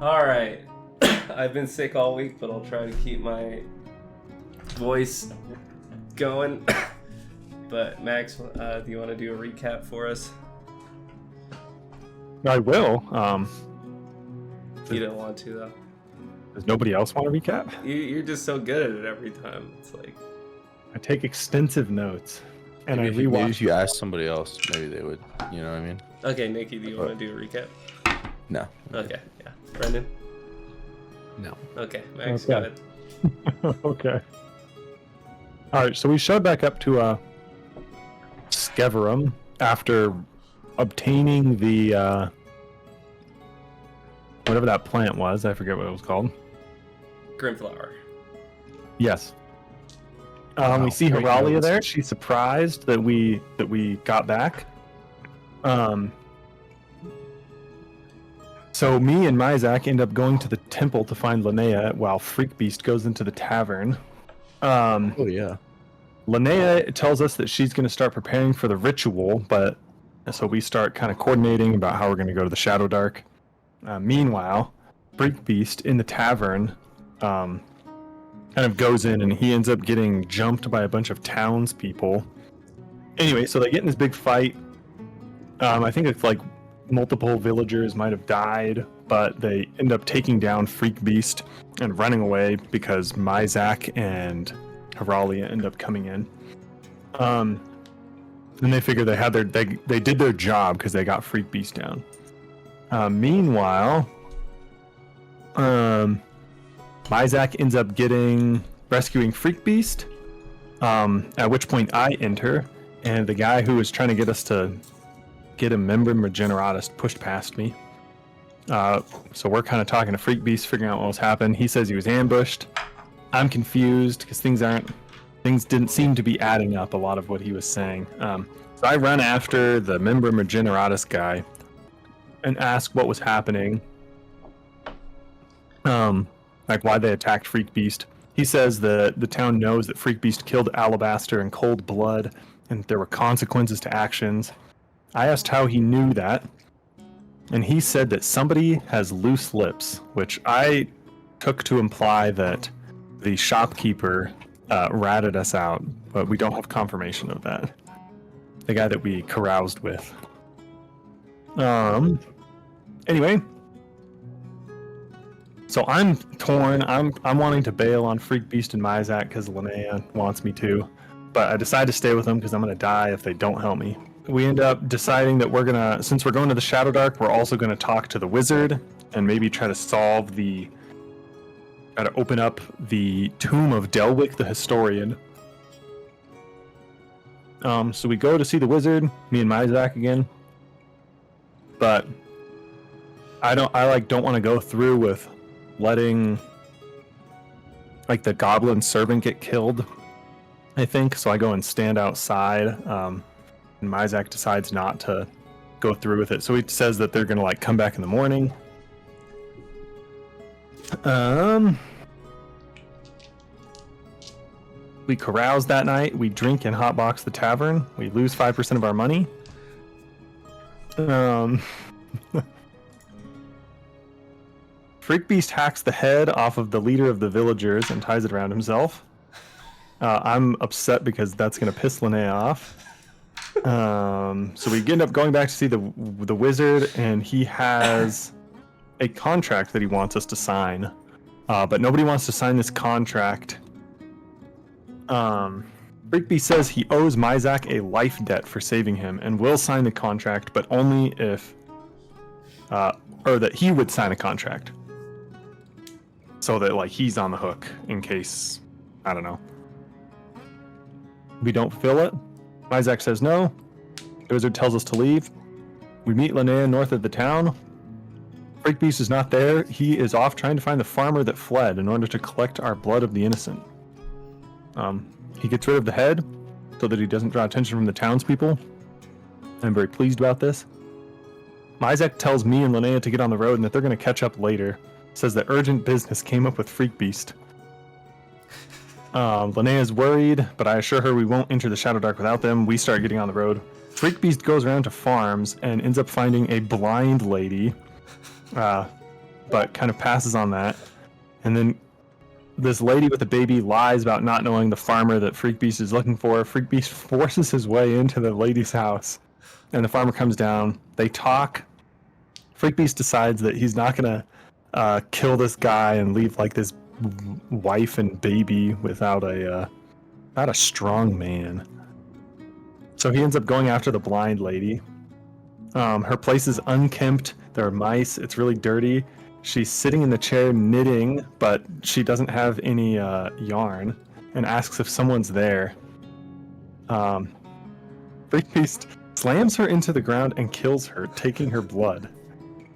Alright. I've been sick all week, but I'll try to keep my voice going. But Max, do you want to do a recap for us? I will. You don't want to, though. Does nobody else want to recap? You're just so good at it every time. It's like... I take extensive notes. And maybe I rewatch. maybe if you ask somebody else, maybe they would. You know what I mean? Okay, Nikki, do you want to do a recap? No. Okay, yeah. Brendan? No. Okay, Max, Okay. go ahead. Okay. Alright, so we showed back up to Skeverum after obtaining the whatever that plant was. I forget what it was called. Grimflower. Yes. Wow, We see great Heralia notes. there. She's surprised that we got back. So me and Myzak end up going to the temple to find Linnea while Freakbeast goes into the tavern. Oh yeah. Linnea tells us that she's going to start preparing for the ritual, but so we start kind of coordinating about how we're going to go to the Shadowdark. Meanwhile, Freakbeast in the tavern kind of goes in and he ends up getting jumped by a bunch of townspeople. Anyway, so they get in this big fight. I think it's like multiple villagers might have died, but they end up taking down Freakbeast and running away because Myzak and Heralia end up coming in. And they figure they had they did their job because they got Freakbeast down. Meanwhile, Myzak ends up rescuing Freakbeast. At which point I enter, and the guy who was trying to get us to get a member Regeneratus pushed past me. So we're kind of talking to Freakbeast, figuring out what was happening. He says he was ambushed. I'm confused because things didn't seem to be adding up, a lot of what he was saying. So I run after the member Regeneratus guy and ask what was happening. Like why they attacked Freakbeast. He says that the town knows that Freakbeast killed Alabaster in cold blood and there were consequences to actions. I asked how he knew that, and he said that somebody has loose lips, which I took to imply that the shopkeeper ratted us out, but we don't have confirmation of that. The guy that we caroused with. Anyway, so I'm torn. I'm wanting to bail on Freakbeast and Myzak because Linnea wants me to, but I decide to stay with them because I'm gonna die if they don't help me. We end up deciding that since we're going to the Shadowdark, we're also gonna talk to the wizard and maybe try to open up the tomb of Delwick the Historian. So we go to see the wizard, me and Myzak again. But I don't want to go through with letting like the goblin servant get killed, I think. So I go and stand outside, and Myzak decides not to go through with it. So he says that they're gonna like come back in the morning. We carouse that night. We drink and hotbox the tavern. We lose 5% of our money. Freakbeast hacks the head off of the leader of the villagers and ties it around himself. I'm upset because that's going to piss Linnea off. So we end up going back to see the wizard, and he has a contract that he wants us to sign. But nobody wants to sign this contract. Freakbeast says he owes Myzak a life debt for saving him and will sign the contract, but only if... or that he would sign a contract. So that, like, he's on the hook in case... I don't know. We don't fill it. Myzak says no. The wizard tells us to leave. We meet Linnea north of the town. Freakbeast is not there. He is off trying to find the farmer that fled in order to collect our blood of the innocent. He gets rid of the head so that he doesn't draw attention from the townspeople. I'm very pleased about this. Myzak tells me and Linnea to get on the road and that they're going to catch up later. Says that urgent business came up with Freakbeast. Linnea is worried, but I assure her we won't enter the Shadowdark without them. We start getting on the road. Freakbeast goes around to farms and ends up finding a blind lady but kind of passes on that. And then this lady with the baby lies about not knowing the farmer that Freakbeast is looking for. Freakbeast forces his way into the lady's house, and the farmer comes down. They talk. Freakbeast decides that he's not gonna kill this guy and leave like this wife and baby without a strong man. So he ends up going after the blind lady. Her place is unkempt. There are mice. It's really dirty. She's sitting in the chair knitting, but she doesn't have any yarn, and asks if someone's there. Freakbeast slams her into the ground and kills her, taking her blood.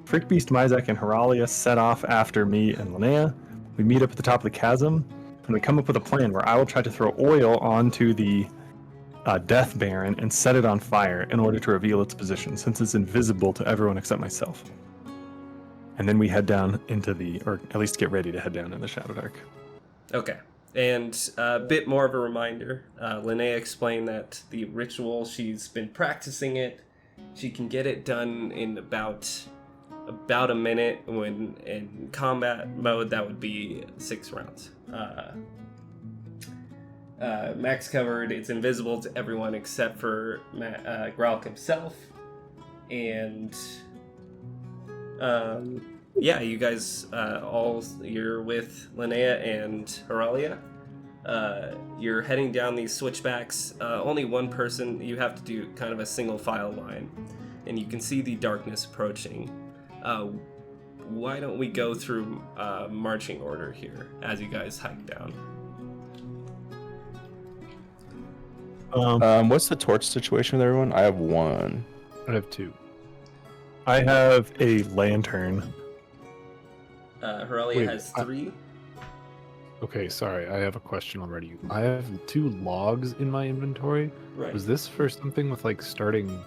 Freakbeast, Mizek, and Heralia set off after me and Linnea. We meet up at the top of the chasm, and we come up with a plan where I will try to throw oil onto the Death Baron and set it on fire in order to reveal its position, since it's invisible to everyone except myself. And then we head down into or at least get ready to head down into Shadowdark. Okay. And a bit more of a reminder, Linnea explained that the ritual, she's been practicing it. She can get it done in about a minute. When in combat mode, that would be 6 rounds. Max covered, it's invisible to everyone except for Gralk himself. And yeah, you guys you're with Linnea and Heralia. You're heading down these switchbacks. Only one person, you have to do kind of a single file line, and you can see the darkness approaching. Why don't we go through marching order here as you guys hike down? What's the torch situation with everyone? I have 1. I have 2. I have a lantern. Heralia Wait, has 3. Okay, sorry, I have a question already. I have 2 logs in my inventory. Right. Was this for something with like starting?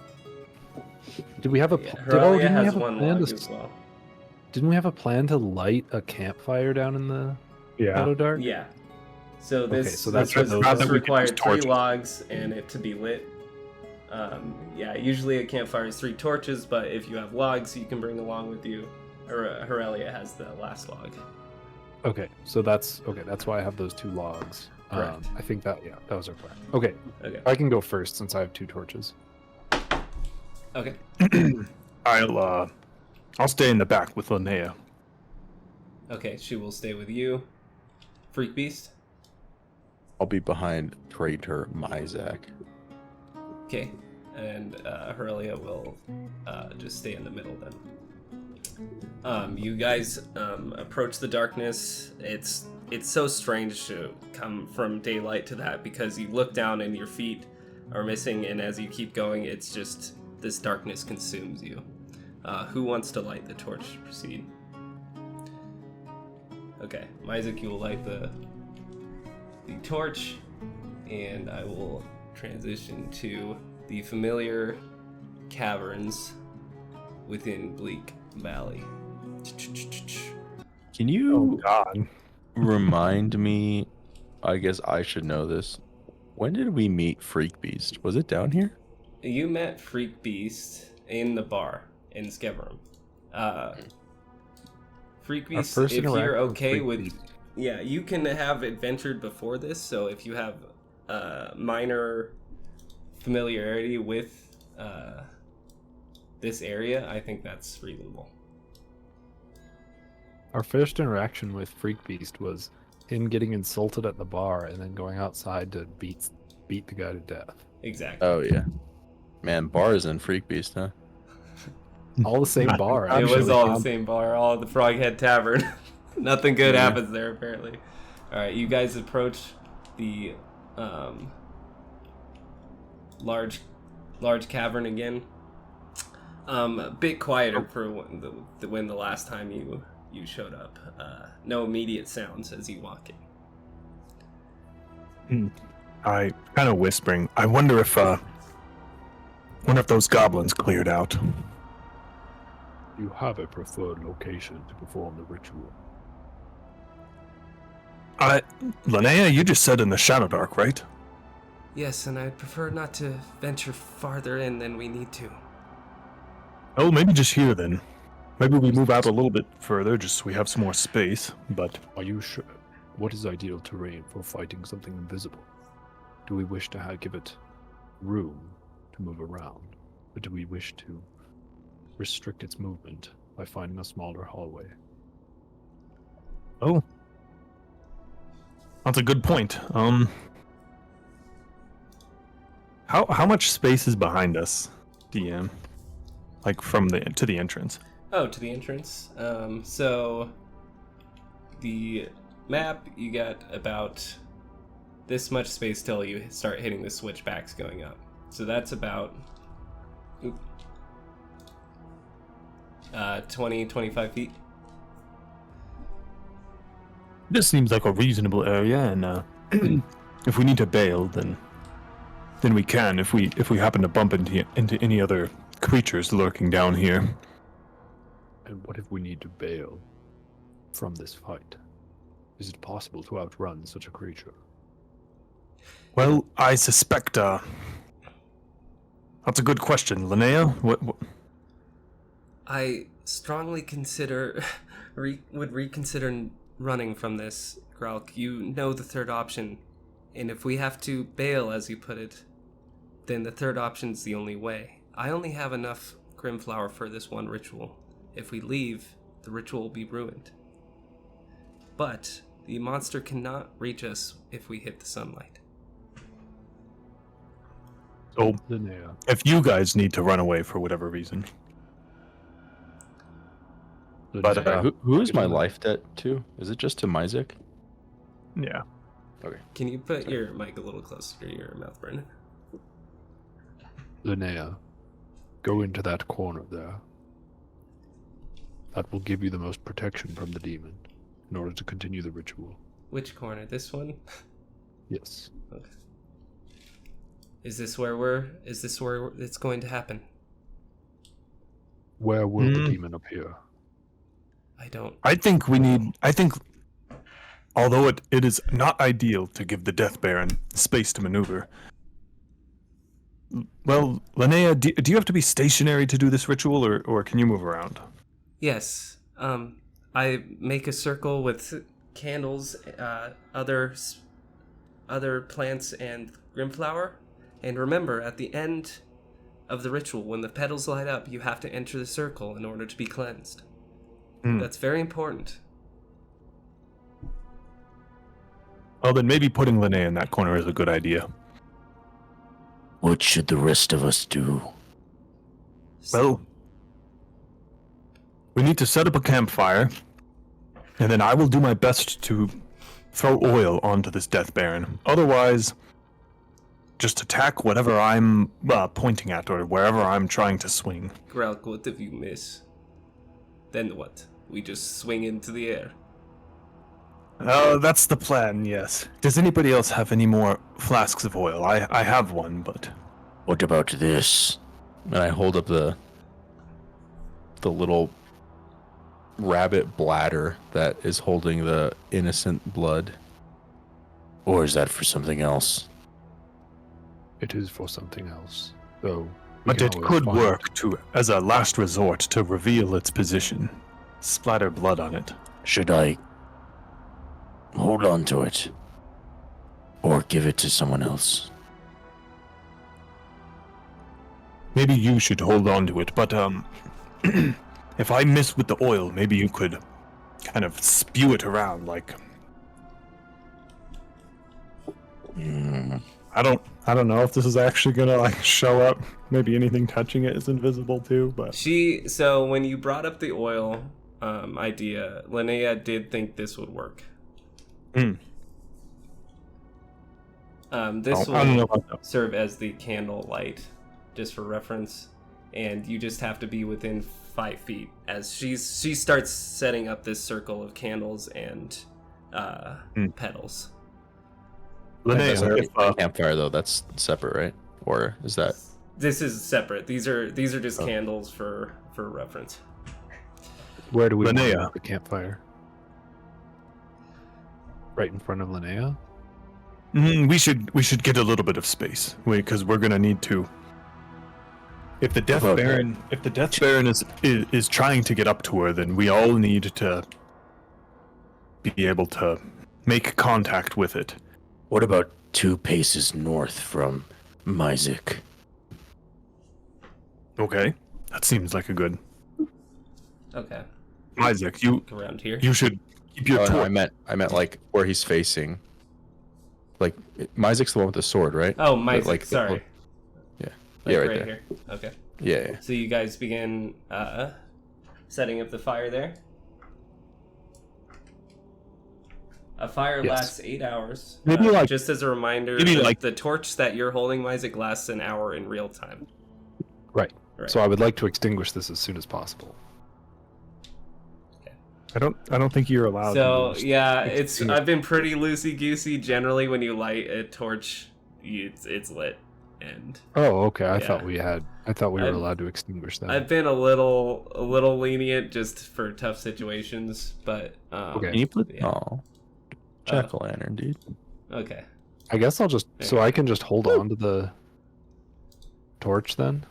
Did we have a? Yeah, didn't Heralia we has have a 1 plan log to? as well. Didn't we have a plan to light a campfire down in the Shadowdark? Yeah. So this, Okay, so that's this, what this those- required 3 torches. logs and it to be lit. Yeah, usually a campfire is 3 torches, but if you have logs, you can bring along with you. Heralia has the last log. Okay, so that's okay. That's why I have those 2 logs. Correct. I think that was our plan. Okay, Okay. I can go first since I have 2 torches. Okay. I'll stay in the back with Linnea. Okay, she will stay with you. Freak Beast. I'll be behind Traitor Mizek. Okay. And Heralia will just stay in the middle then. You guys approach the darkness. It's so strange to come from daylight to that, because you look down and your feet are missing, and as you keep going, it's just this darkness consumes you. Who wants to light the torch to proceed? Okay, Mizek, you will light the torch, and I will transition to the familiar caverns within Bleak Valley. Can Oh you God! remind me? I guess I should know this. When did we meet Freak Beast? Was it down here? You met Freak Beast in the bar in Skeverum. Freak Beast, first if you're interaction with okay Freak with... Beast. Yeah, you can have adventured before this, so if you have minor familiarity with this area, I think that's reasonable. Our first interaction with Freak Beast was him getting insulted at the bar and then going outside to beat the guy to death. Exactly. Oh yeah, man, bars and Freak Beast, huh? All the same bar. It was actually. all the same bar, all at the Froghead Tavern. Nothing good happens there, apparently. Alright, you guys approach the large cavern again. A bit quieter for when the last time you showed up. No immediate sounds as you walk in. I kind of whispering. I wonder if those goblins cleared out. You have a preferred location to perform the ritual. Linnea, you just said in the Shadowdark, right? Yes, and I'd prefer not to venture farther in than we need to. Oh, maybe just here then. Maybe we move out a little bit further, just so we have some more space, but... Are you sure? What is ideal terrain for fighting something invisible? Do we wish to give it room to move around, or do we wish to restrict its movement by finding a smaller hallway? Oh. That's a good point. How much space is behind us, DM? Like from to the entrance? Oh, to the entrance. So the map, you got about this much space till you start hitting the switchbacks going up. So that's about 20-25 feet. This seems like a reasonable area, and if we need to bail, then we can. If we happen to bump into any other creatures lurking down here. And what if we need to bail from this fight? Is it possible to outrun such a creature? Well, I suspect. That's a good question, Linnea. What? I strongly consider would reconsider running from this, Gralk. You know the third option, and if we have to bail, as you put it, then the third option's the only way. I only have enough Grimflower for this one ritual. If we leave, the ritual will be ruined. But the monster cannot reach us if we hit the sunlight. So, Linnea. if you guys need to run away for whatever reason. But, who is my life debt to? Is it just to Myzik? Yeah. Okay. Can you put your mic a little closer to your mouth, Brennan? Linnea, go into that corner there. That will give you the most protection from the demon in order to continue the ritual. Which corner? This one? Yes. Okay. Is this where it's going to happen? Where will the demon appear? I think, although it is not ideal to give the Death Baron space to maneuver. Well, Linnea, do you have to be stationary to do this ritual, or can you move around? Yes. I make a circle with candles, other plants, and Grimflower. And remember, at the end of the ritual, when the petals light up, you have to enter the circle in order to be cleansed. That's very important. Well, then maybe putting Linnea in that corner is a good idea. What should the rest of us do? Well, we need to set up a campfire, and then I will do my best to throw oil onto this Death Baron. Otherwise, just attack whatever I'm pointing at or wherever I'm trying to swing. Gralk, what if you miss? Then what? We just swing into the air. That's the plan, yes. Does anybody else have any more flasks of oil? I have one, but... What about this? And I hold up the little rabbit bladder that is holding the innocent blood. Or is that for something else? It is for something else, though. But it could work as a last resort to reveal its position. Splatter blood on it. Should I hold on to it? Or give it to someone else? Maybe you should hold on to it, but if I miss with the oil, maybe you could kind of spew it around like... I don't know if this is actually gonna show up. Maybe anything touching it is invisible too, but... So when you brought up the oil idea, Linnea did think this would work. This I don't know will about that. serve as the candle light, just for reference, and you just have to be within 5 feet as she starts setting up this circle of candles and petals. Linnea, Campfire though, that's separate, right? Or is that? This is separate. These are just candles for reference. Where do we Linnea. want the campfire? Right in front of Linnea? we should get a little bit of space, because we're gonna need to If the Death Okay. Baron is trying to get up to her, then we all need to be able to make contact with it. What about 2 paces north from Myzik? Okay, that seems like a good. Okay. Isaac, Around here. you should keep your Oh, no, torch. I meant like where he's facing. Like Myzik's the one with the sword, right? Oh, But, Myzik, like, sorry. Yeah. Like Yeah, right there. here. Okay. Yeah. So you guys begin setting up the fire there. A fire Yes. lasts 8 hours. Maybe like- just as a reminder, maybe the, like- the torch that you're holding, Myzik, lasts an hour in real time. Right. Right. So I would like to extinguish this as soon as possible. I don't think you're allowed. So to yeah, extinguish. I've been pretty loosey goosey. Generally, when you light a torch, it's lit, and Oh, okay. I Yeah. thought we were I've- allowed to extinguish that. I've been a little lenient just for tough situations. But Okay. Can you put Yeah. jack-o'-lantern, dude? okay. I guess I'll just so I can just hold on to the torch then.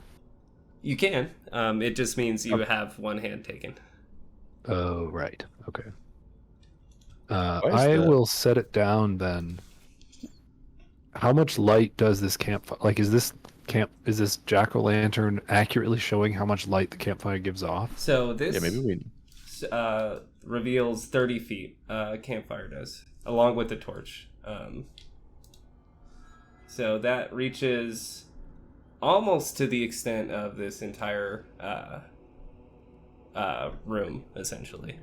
You can. It just means you have one hand taken. Oh, right. Okay. Why is I that? will set it down then. How much light does this campfire? Like, is this jack-o'-lantern accurately showing how much light the campfire gives off? So this Yeah, maybe we. reveals 30 feet. Campfire does, along with the torch. So that reaches almost to the extent of this entire room, essentially.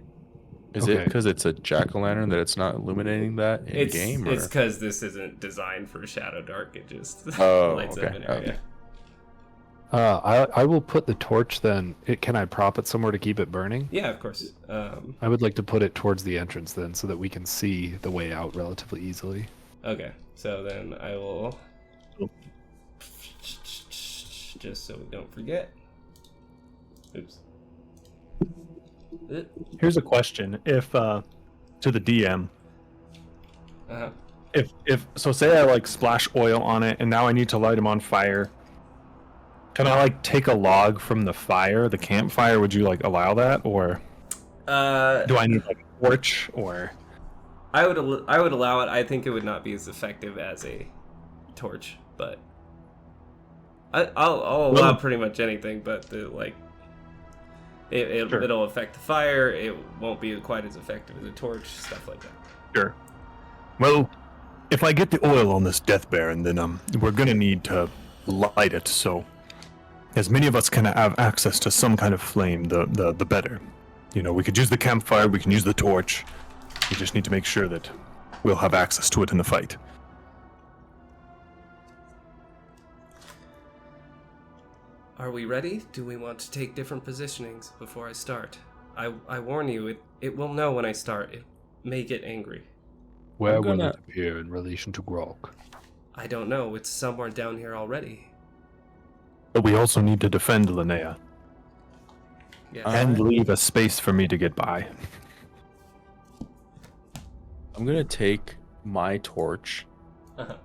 Is it Okay. because it's a jack-o'-lantern that it's not illuminating that in It's game? Or? it's because this isn't designed for Shadowdark. It just Oh, lights okay, up an area. okay. I will put the torch then. Can I prop it somewhere to keep it burning? Yeah, of course. I would like to put it towards the entrance then, so that we can see the way out relatively easily. Okay, so then I will just so we don't forget. Oops. Here's a question: if to the DM, Uh-huh. if so, say I like splash oil on it, and now I need to light them on fire. Can I like take a log from the fire, the campfire? Would you like allow that, or do I need like a torch, or? I would allow it. I think it would not be as effective as a torch, but I'll allow Well- pretty much anything. But Sure. it'll affect the fire. It won't be quite as effective as a torch. Stuff like that. Sure. Well, if I get the oil on this Death Baron, then we're gonna need to light it. So, as many of us can have access to some kind of flame, the better. You know, we could use the campfire, we can use the torch. We just need to make sure that we'll have access to it in the fight. Are we ready? Do we want to take different positionings before I start? I warn you, it will know when I start. It may get angry. Where I'm will gonna- it appear in relation to Gralk? I don't know. It's somewhere down here already. But we also need to defend Linnea Yes. and leave a space for me to get by. I'm gonna take my torch Uh-huh.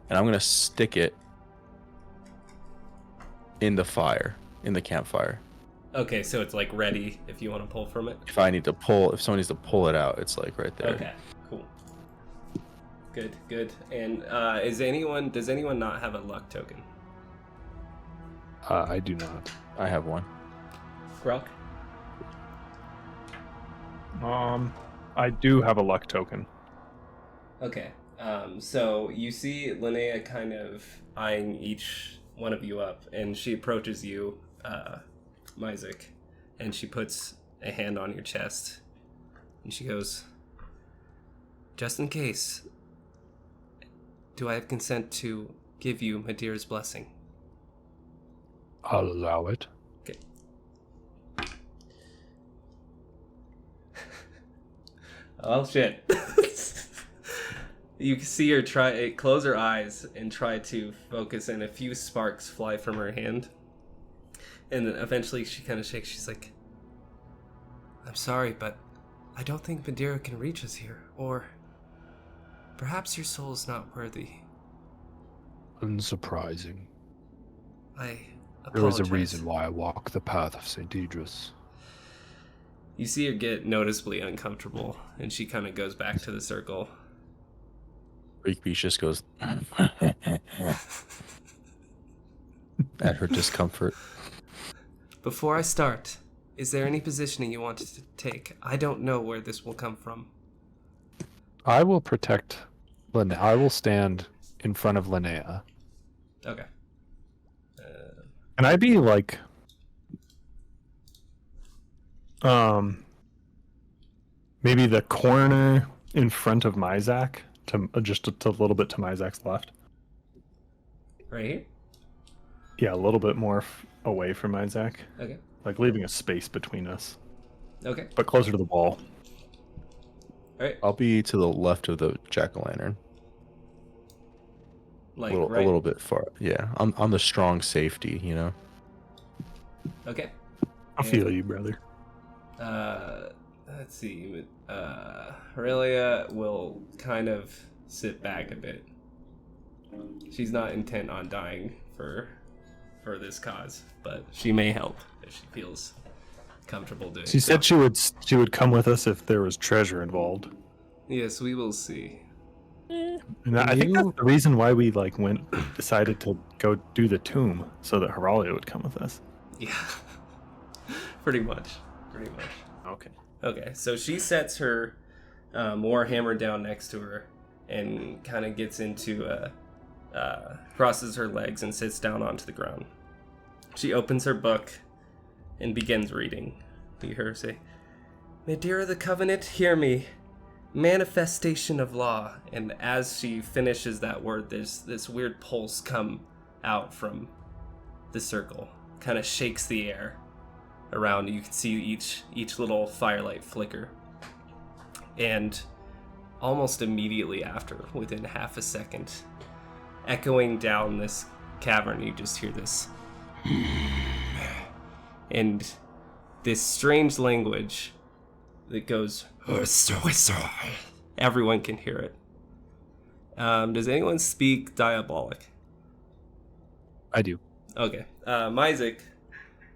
and I'm gonna stick it in the fire, in the campfire. Okay, so it's like ready if you want to pull from it. If someone needs to pull it out, it's like right there. Okay, cool. Good. And does anyone not have a luck token? I do not. I have one. Gralk? I do have a luck token. Okay. So you see Linnea kind of eyeing each one of you up, and she approaches you, Myzik, and she puts a hand on your chest, and she goes, "Just in case, do I have consent to give you Madira's blessing?" I'll allow it. Okay. Oh shit. You can see her close her eyes and try to focus, and a few sparks fly from her hand. And then eventually she kind of shakes. She's like, "I'm sorry, but I don't think Madira can reach us here. Or perhaps your soul is not worthy. Unsurprising. There is a apologize. reason why I walk the path of St. Idris. You see her get noticeably uncomfortable, and she kind of goes back to the circle. Freakbeast just goes at her discomfort. Before I start, is there any positioning you want to take? I don't know where this will come from. I will protect Linnea. I will stand in front of Linnea. Okay. Can I be like, maybe the corner in front of Myzak, to just a little bit to Myzak's left? Right here? Yeah, a little bit more away from Myzak, Okay. like leaving a space between us, Okay. but closer to the wall. Alright. I'll be to the left of the jack-o'-lantern. Like, a right? little bit far. Yeah, I'm the strong safety, you know? Okay. I feel you, brother. Let's see. Aurelia will kind of sit back a bit. She's not intent on dying for this cause, but she may help if she feels comfortable doing She so. said she would come with us if there was treasure involved. Yes, we will see. And I think that's the reason why we decided to go do the tomb, so that Heralia would come with us. Yeah. Pretty much. Okay. Okay, so she sets her warhammer down next to her and kind of gets into crosses her legs and sits down onto the ground. She opens her book and begins reading. You hear her say, "Madeira the Covenant, hear me. Manifestation of law." And as she finishes that word, there's this weird pulse come out from the circle. Kind of shakes the air around. You can see each little firelight flicker. And almost immediately after, within half a second, echoing down this cavern, you just hear this. And this strange language that goes, everyone can hear it. Does anyone speak diabolic? I do. Okay. Myzik,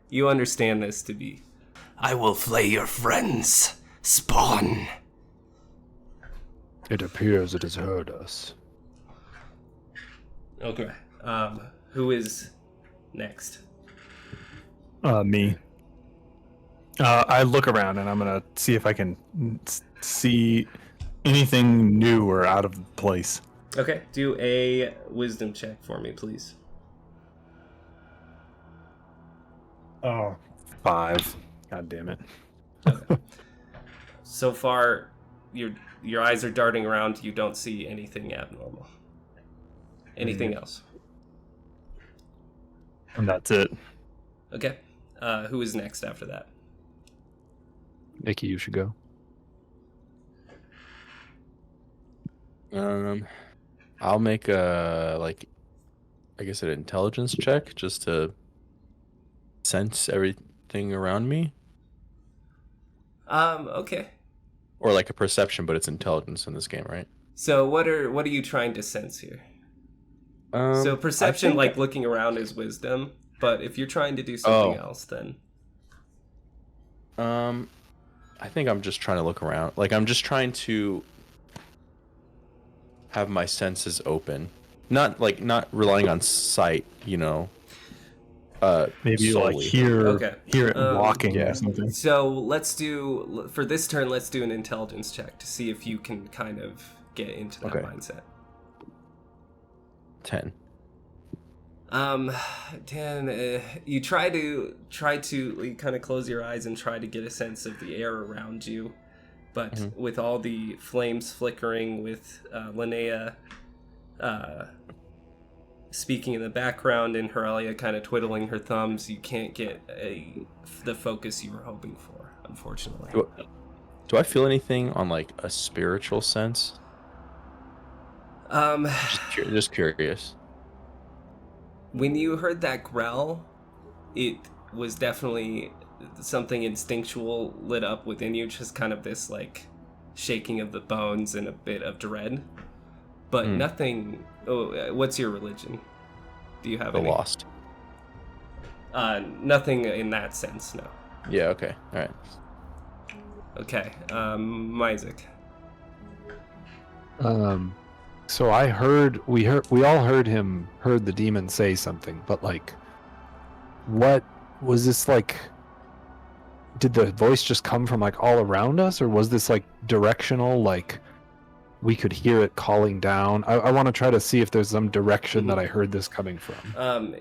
you understand this to be, "I will flay your friends, spawn." It appears it has heard us. Okay. Who is next? Me. I look around and I'm gonna see if I can see anything new or out of place. Okay, do a wisdom check for me, please. Oh, 5. God damn it. So far, your eyes are darting around. You don't see anything abnormal. Anything else? And that's it. Okay. Who is next after that? Nikki, you should go. I'll make an intelligence check just to sense everything around me, Okay. or like a perception, but it's intelligence in this game, right? So what are you trying to sense here? So perception, like looking around, is wisdom. But if you're trying to do something else, then I think I'm just trying to look around. Like, I'm just trying to have my senses open, not relying on sight, you know. Maybe solely. like hear it walking yeah. or something. So let's do, for this turn, let's do an intelligence check to see if you can kind of get into that mindset. 10. 10. You try to you kind of close your eyes and try to get a sense of the air around you, but with all the flames flickering, with Linnea speaking in the background and Aurelia kind of twiddling her thumbs, you can't get the focus you were hoping for, unfortunately. Do I feel anything on like a spiritual sense? Just curious. When you heard that growl, it was definitely something instinctual lit up within you, just kind of this like shaking of the bones and a bit of dread, but nothing. What's your religion? Do you have The any? Lost. Nothing in that sense, no. Yeah. Okay. All right. Okay, Isaac. So we all heard the demon say something, but like, what was this like? Did the voice just come from like all around us, or was this like directional? Like, we could hear it calling down. I want to try to see if there's some direction that I heard this coming from.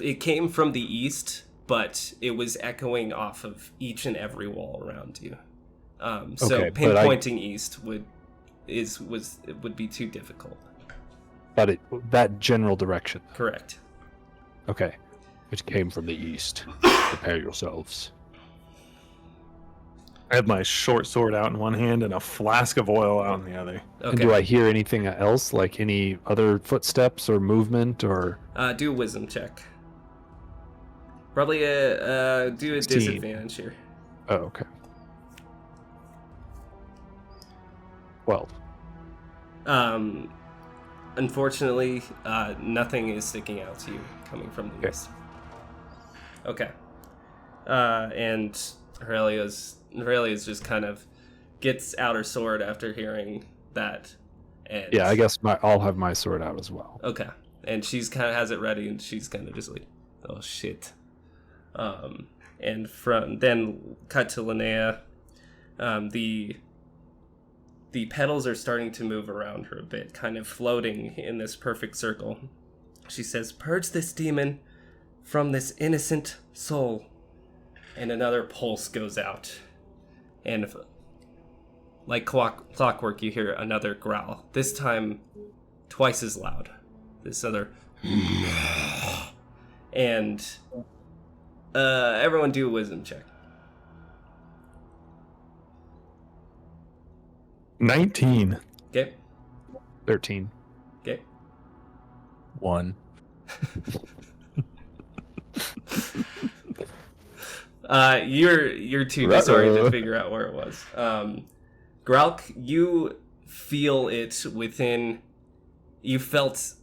It came from the east, but it was echoing off of each and every wall around you. So Okay, pinpointing east would be too difficult. But that general direction. Correct. Okay. It came from the east. Prepare yourselves. I have my short sword out in one hand and a flask of oil out in the other. Okay. And do I hear anything else, like any other footsteps or movement, or? Do a wisdom check. Probably do a 16. disadvantage here. Oh, okay. 12. Unfortunately, nothing is sticking out to you coming from the east. Okay. And Aurelia's just kind of gets out her sword after hearing that. And Yeah, I guess I'll have my sword out as well. Okay. And she's kind of has it ready, and she's kind of just like, oh shit. And then cut to Linnea. The petals are starting to move around her a bit, kind of floating in this perfect circle. She says, "Purge this demon from this innocent soul." And another pulse goes out. And like clockwork, you hear another growl. This time, twice as loud. This other... And everyone do a wisdom check. 19. Okay. 13. Okay. 1. You're too disoriented to figure out where it was. Gralk, you feel it within. You felt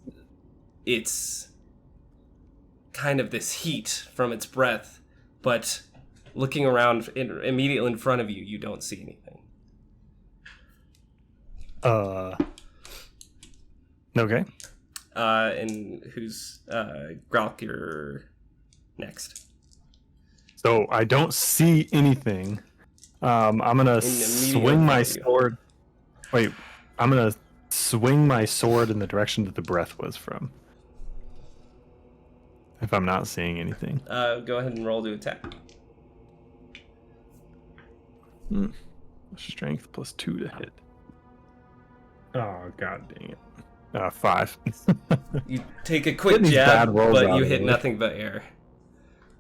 its kind of this heat from its breath, but looking around immediately in front of you, you don't see anything. Okay. And who's Gralk? You're next. So I don't see anything. I'm gonna swing my sword. Wait, I'm gonna swing my sword in the direction that the breath was from. If I'm not seeing anything. Go ahead and roll to attack. Strength plus 2 to hit. Oh, god dang it. 5. You take a quick Getting these bad jab, rolls but out you of hit the way. nothing but air.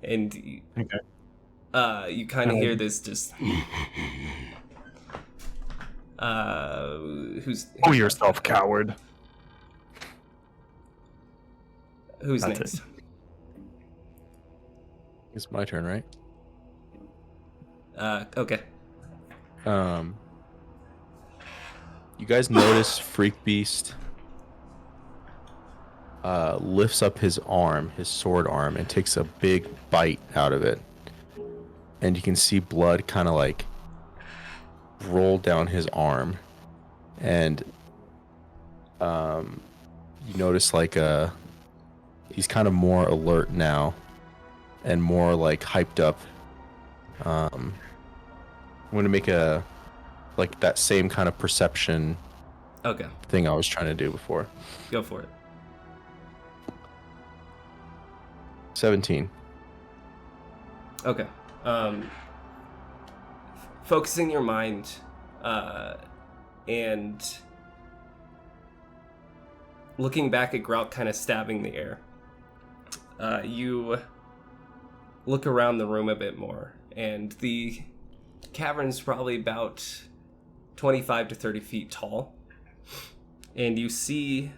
And you, Okay. you kind of hear this just... who's Oh, yourself, coward. Who's That's next? it. It's my turn, right? Okay. You guys notice Freak Beast lifts up his arm, his sword arm, and takes a big bite out of it. And you can see blood kind of like roll down his arm. And you notice like he's kind of more alert now and more like hyped up. I'm going to make like that same kind of perception Okay. thing I was trying to do before. Go for it. 17. Okay. Focusing your mind and looking back at Gralk kind of stabbing the air, you look around the room a bit more, and the cavern's probably about 25 to 30 feet tall, and you see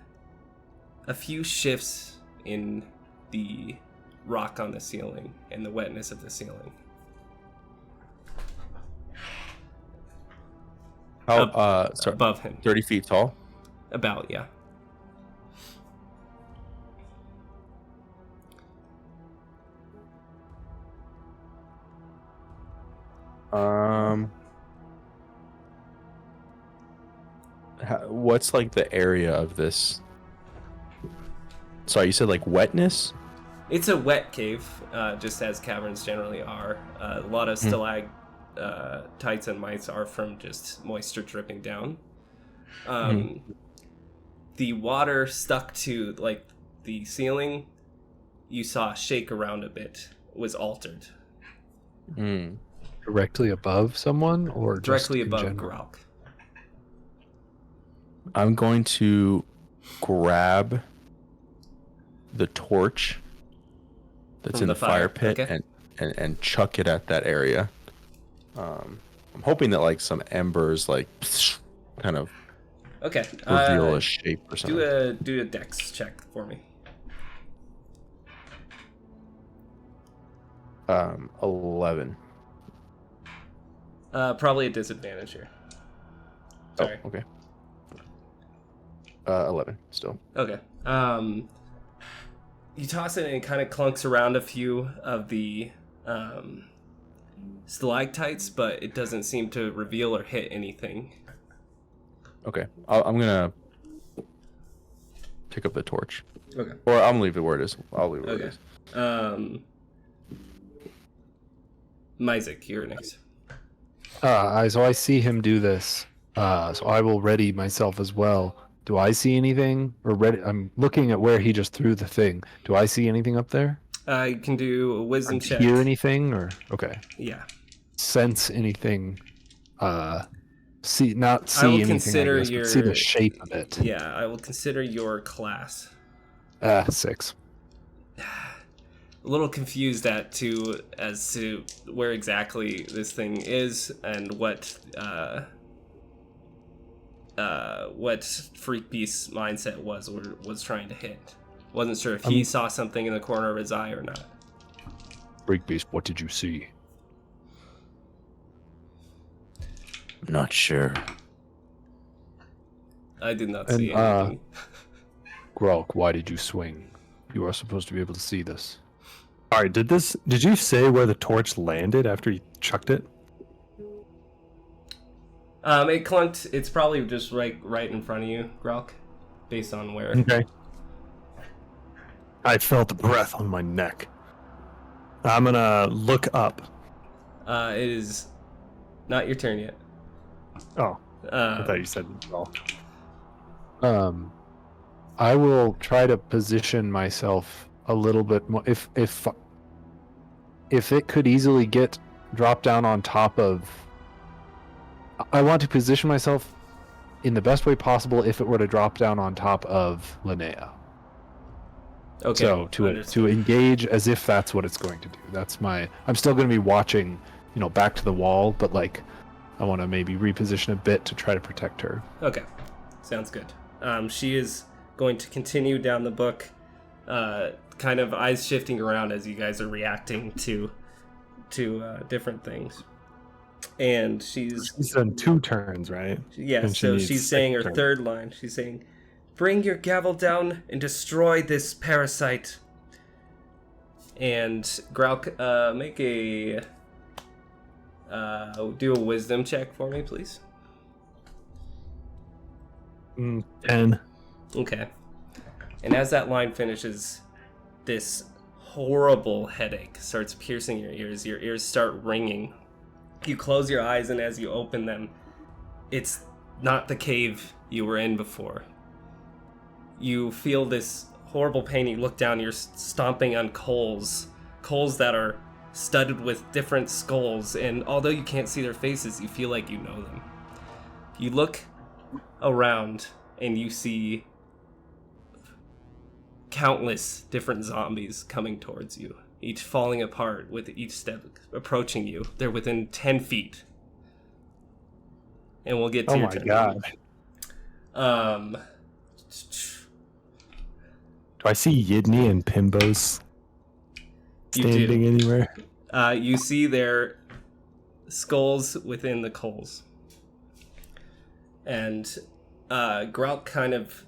a few shifts in the rock on the ceiling and the wetness of the ceiling. How, sorry, Above him. 30 feet tall? About, yeah. What's like the area of this? Sorry, you said like wetness? It's a wet cave, just as caverns generally are. A lot of stalactites and mites are from just moisture dripping down. The water stuck to like the ceiling, you saw shake around a bit, was altered. Directly above someone, or Directly just in above general? Gralk. I'm going to grab the torch that's From in the the fire fire, pit okay. and chuck it at that area. I'm hoping that like some embers like kind of Okay. reveal a shape or something. Do a dex check for me. 11. Probably a disadvantage here. Sorry. Oh, okay. 11 still. Okay. You toss it and it kind of clunks around a few of the stalactites, but it doesn't seem to reveal or hit anything. Okay. I'm gonna pick up the torch. Okay. Or I'm gonna leave it where it is. I'll leave it where it Okay. is. Myzik, you're next. So I see him do this. So I will ready myself as well. Do I see anything? Or ready? I'm looking at where he just threw the thing. Do I see anything up there? You can do a wisdom Or check. hear anything? Or okay. Yeah. Sense anything? See not I will see anything. consider I guess, your but see the shape of it. Yeah, I will consider your class. 6. A little confused as to where exactly this thing is and what Freak Beast's mindset was trying to hit. Wasn't sure if he saw something in the corner of his eye or not. Freak Beast, what did you see? Not sure. I did not And, see anything. Gralk, why did you swing? You are supposed to be able to see this. All right, did you say where the torch landed after you chucked it? It clunked. It's probably just right in front of you, Gralk, based on where. Okay. I felt breath on my neck. I'm gonna look up. It is not your turn yet. Oh, I thought you said all. I will try to position myself a little bit more. If it could easily get dropped down on top of, I want to position myself in the best way possible if it were to drop down on top of Linnea. Okay. So to engage as if that's what it's going to do. That's my. I'm still going to be watching, back to the wall, but like, I want to maybe reposition a bit to try to protect her. Okay, sounds good. She is going to continue down the book, kind of eyes shifting around as you guys are reacting to different things. And she's done 2 turns, right? yeah. And she So needs she's saying her 6 turns. third line. She's saying, "Bring your gavel down and destroy this parasite." And Gralk, make a do a wisdom check for me, please. 10. Okay. And as that line finishes, this horrible headache starts piercing your ears. Your ears start ringing. You close your eyes, and as you open them, it's not the cave you were in before. You feel this horrible pain. You look down, you're stomping on coals that are studded with different skulls, and although you can't see their faces, you feel like you know them. You look around, and you see countless different zombies coming towards you, each falling apart with each step approaching you. They're within 10 feet. And we'll get to Oh your my turn. god. Do I see Yidney and Pimbos You do. standing anywhere? You see their skulls within the coals. And Gralk kind of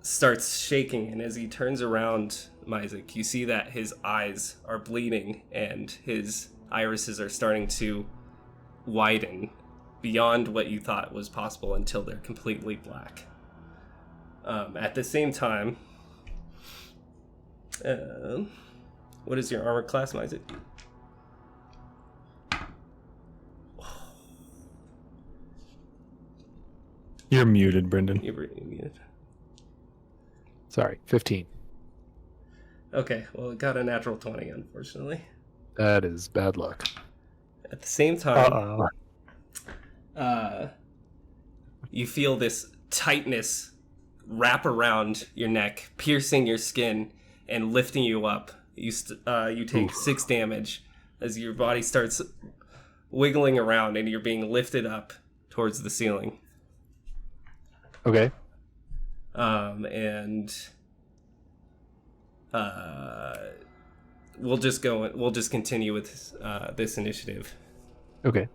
starts shaking, and as he turns around, Myzik, you see that his eyes are bleeding and his irises are starting to widen beyond what you thought was possible until they're completely black. At the same time, what is your armor class, Isaac? You're muted, Brendan. You're muted. Sorry, 15. Okay, well, it got a natural 20, unfortunately. That is bad luck. At the same time, Uh-oh. you feel this tightness wrap around your neck, piercing your skin and lifting you up. You take 6 damage as your body starts wiggling around and you're being lifted up towards the ceiling. Okay. We'll just continue with this initiative. Okay.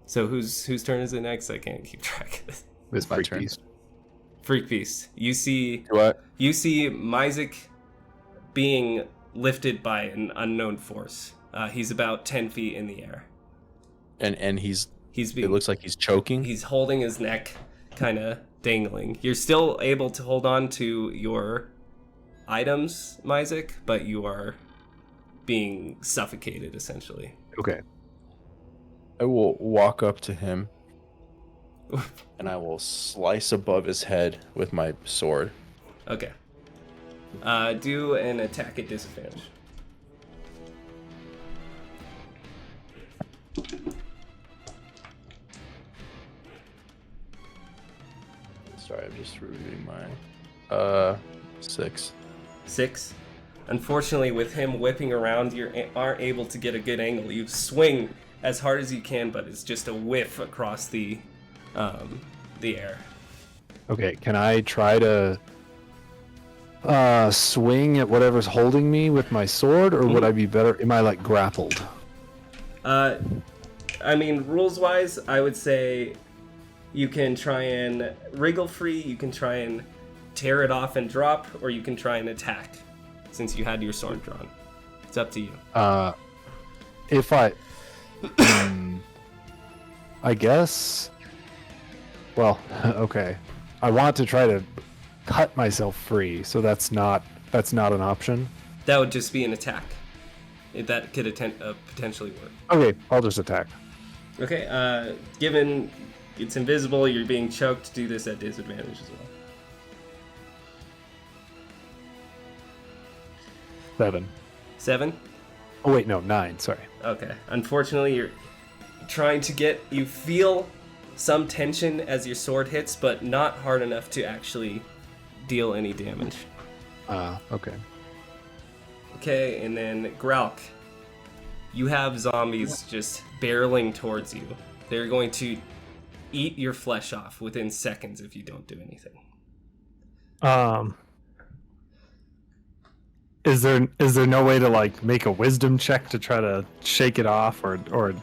So whose turn is it next? I can't keep track of this. It's my Freak turn. Beast. Freak Beast. You see What? Myzik being lifted by an unknown force. He's about 10 feet in the air. And he's It it looks like he's choking. He's holding his neck, kind of dangling. You're still able to hold on to your items, Myzik, but you are being suffocated, essentially. Okay. I will walk up to him and I will slice above his head with my sword. Okay. Do an attack at disadvantage. Sorry, I'm just reviewing my 6. 6. Unfortunately, with him whipping around, you aren't able to get a good angle. You swing as hard as you can, but it's just a whiff across the air. Okay, can I try to swing at whatever's holding me with my sword, or would I be better? Am I like grappled? I mean, rules-wise, I would say you can try and wriggle free, you can try and tear it off and drop, or you can try and attack, since you had your sword drawn. It's up to you. If I... I guess... Well, okay. I want to try to cut myself free, so that's not an option. That would just be an attack. That could potentially work. Okay, I'll just attack. Okay, given it's invisible, you're being choked, do this at disadvantage as well. 7. 7? Oh wait, no, 9, sorry. Okay. Unfortunately, you're trying to you feel some tension as your sword hits, but not hard enough to actually deal any damage. Okay. Okay, and then Gralk. You have zombies just barreling towards you. They're going to eat your flesh off within seconds if you don't do anything. Is there no way to like make a wisdom check to try to shake it off, or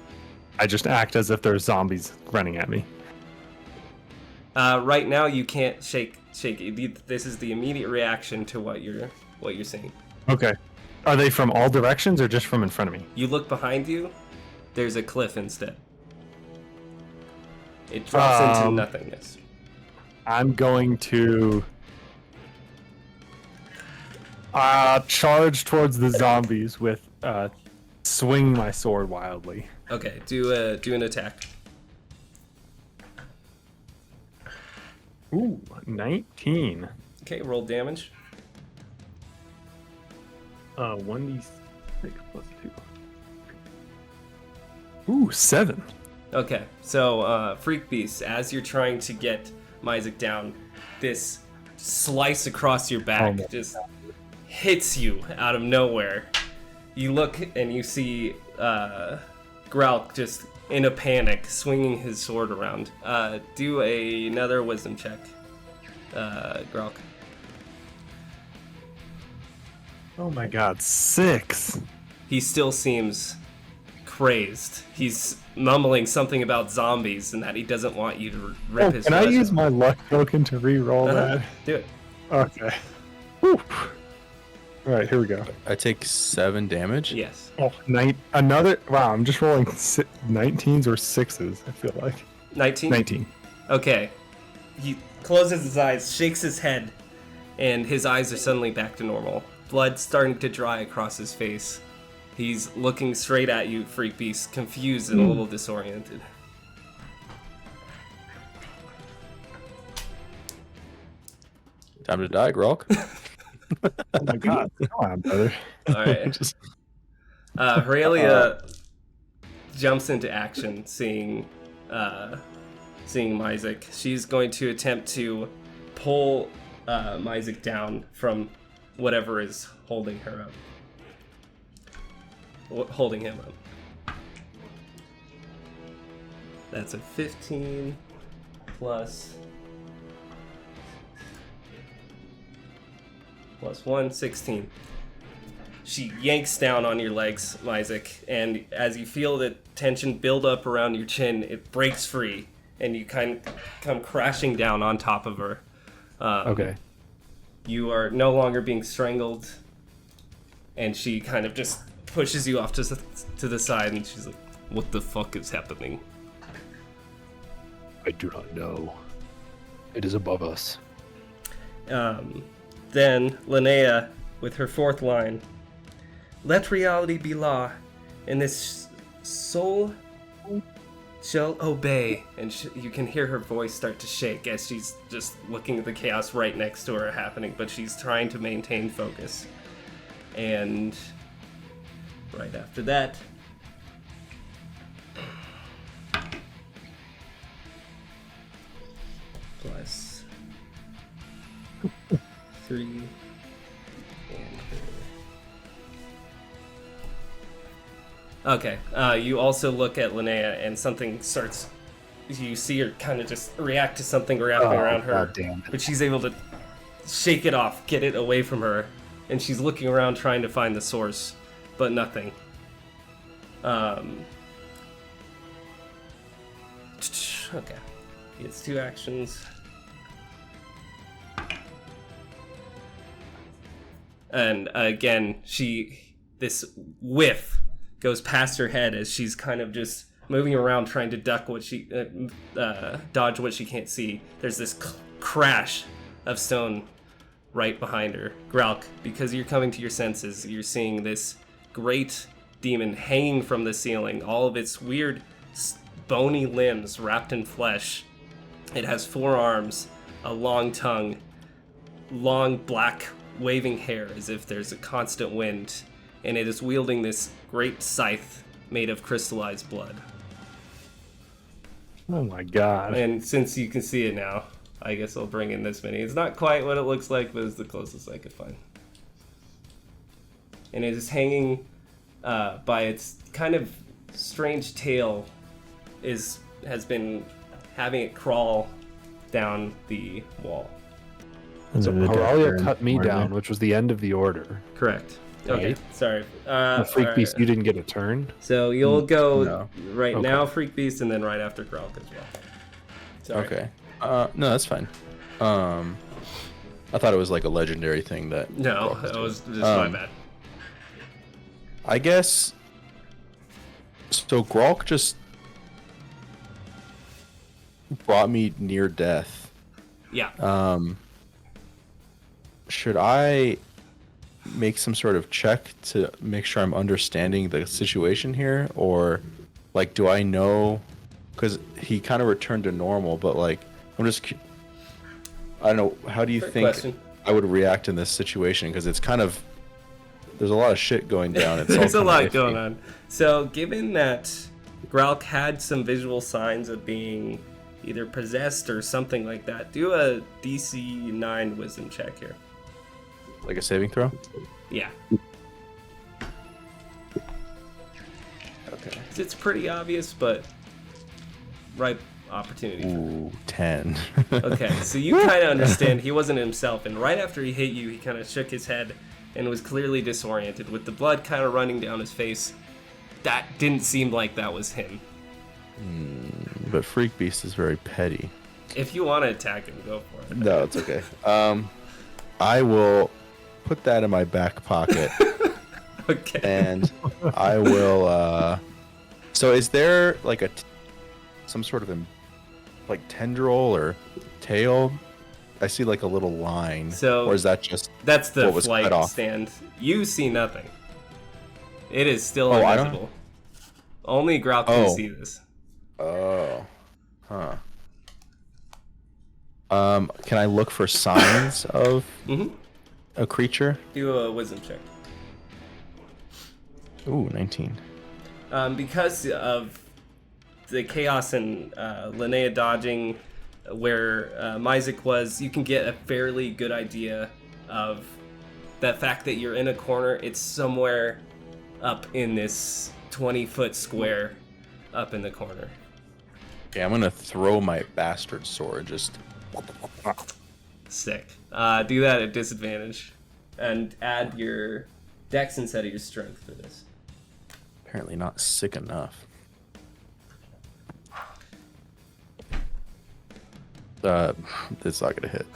I just act as if there's zombies running at me? Right now, you can't shake it. This is the immediate reaction to what you're seeing. Okay. Are they from all directions or just from in front of me? You look behind you. There's a cliff instead. It drops into nothingness. I'm going to charge towards the zombies with swing my sword wildly. Okay, do an attack. Ooh, 19. Okay, roll damage. 1d6 plus 2. Ooh, 7. Okay, so Freak Beast, as you're trying to get Myzik down, this slice across your back just hits you out of nowhere. You look and you see Gralk just in a panic, swinging his sword around. Do another wisdom check, Gralk. Oh my god, 6. He still seems crazed. He's mumbling something about zombies and that he doesn't want you to rip his Can I flesh use off. my luck token to re-roll that? Do it. Okay. Whew. All right, here we go. I take 7 damage. Yes. Oh, another. Wow, I'm just rolling 19s or 6s. I feel like 19? 19. Okay. He closes his eyes, shakes his head, and his eyes are suddenly back to normal. Blood starting to dry across his face. He's looking straight at you, Freak Beast, confused and a little disoriented. Time to die, Gralk. Oh my god. Come on, brother. Alright. Aurelia jumps into action, seeing Myzik. She's going to attempt to pull Myzik down from whatever is holding her up. Holding him up. That's a 15 plus 1, 16. She yanks down on your legs, Myzik, and as you feel the tension build up around your chin, it breaks free, and you kind of come crashing down on top of her. Okay. You are no longer being strangled, and she kind of just pushes you off to the side, and she's like, "What the fuck is happening?" I do not know. It is above us. Then Linnea, with her fourth line, "Let reality be law, and this soul shall obey." And you can hear her voice start to shake as she's just looking at the chaos right next to her happening, but she's trying to maintain focus. And right after that, plus 3 and okay, you also look at Linnea and something starts, you see her kind of just react to something wrapping around her, God damn it. but she's able to shake it off, get it away from her, and she's looking around trying to find the source, but nothing. Okay, it's 2 actions. And again, this whiff goes past her head as she's kind of just moving around trying to duck dodge what she can't see. There's this crash of stone right behind her. Gralk, because you're coming to your senses, you're seeing this great demon hanging from the ceiling, all of its weird bony limbs wrapped in flesh. It has 4 arms, a long tongue, long black waving hair as if there's a constant wind, and it is wielding this great scythe made of crystallized blood. Oh my god. And since you can see it now, I guess I'll bring in this mini. It's not quite what it looks like, but it's the closest I could find. And it is hanging by its kind of strange tail, has been having it crawl down the wall. So The Aurelia doctor cut me and down, Martin. which was the end of the order. Correct. Okay, Right. sorry. The Freak alright. Beast, you didn't get a turn? So you'll go No. right Okay. now, Freak Beast, and then right after Gralk as well. Sorry. Okay. No, that's fine. I thought it was like a legendary thing that. No, Gralk that was doing. just my bad. I guess. So Gralk just brought me near death. Yeah. Should I make some sort of check to make sure I'm understanding the situation here, or like, do I know? Because he kind of returned to normal, but like, I'm just. I don't know. How do you Fair think question. I would react in this situation? Because it's kind of. There's a lot of shit going down. It's all There's a kinda lot iffy. going on. So, given that Gralk had some visual signs of being either possessed or something like that, do a DC 9 wisdom check here. Like a saving throw? Yeah. Okay. It's pretty obvious, but right opportunity. Ooh, 10. Okay, so you kind of understand he wasn't himself, and right after he hit you, he kind of shook his head and was clearly disoriented, with the blood kind of running down his face. That didn't seem like that was him. But Freak Beast is very petty. If you want to attack him, go for it. No, it's okay. I will put that in my back pocket. Okay. And I will. So, is there like some sort of like tendril or tail? I see like a little line. So or is that just that's the what was cut flight off? stand? You see nothing. It is still Oh, I don't- invisible. Only Gralk can Oh. see this. Oh, huh. Can I look for signs of a creature? Do a wisdom check. Ooh, 19. Because of the chaos and Linnea dodging where Myzik was, you can get a fairly good idea of the fact that you're in a corner. It's somewhere up in this 20-foot square up in the corner. Okay, I'm gonna throw my bastard sword. Just Sick. Do that at disadvantage. And add your dex instead of your strength for this. apparently not sick enough. It's not gonna hit.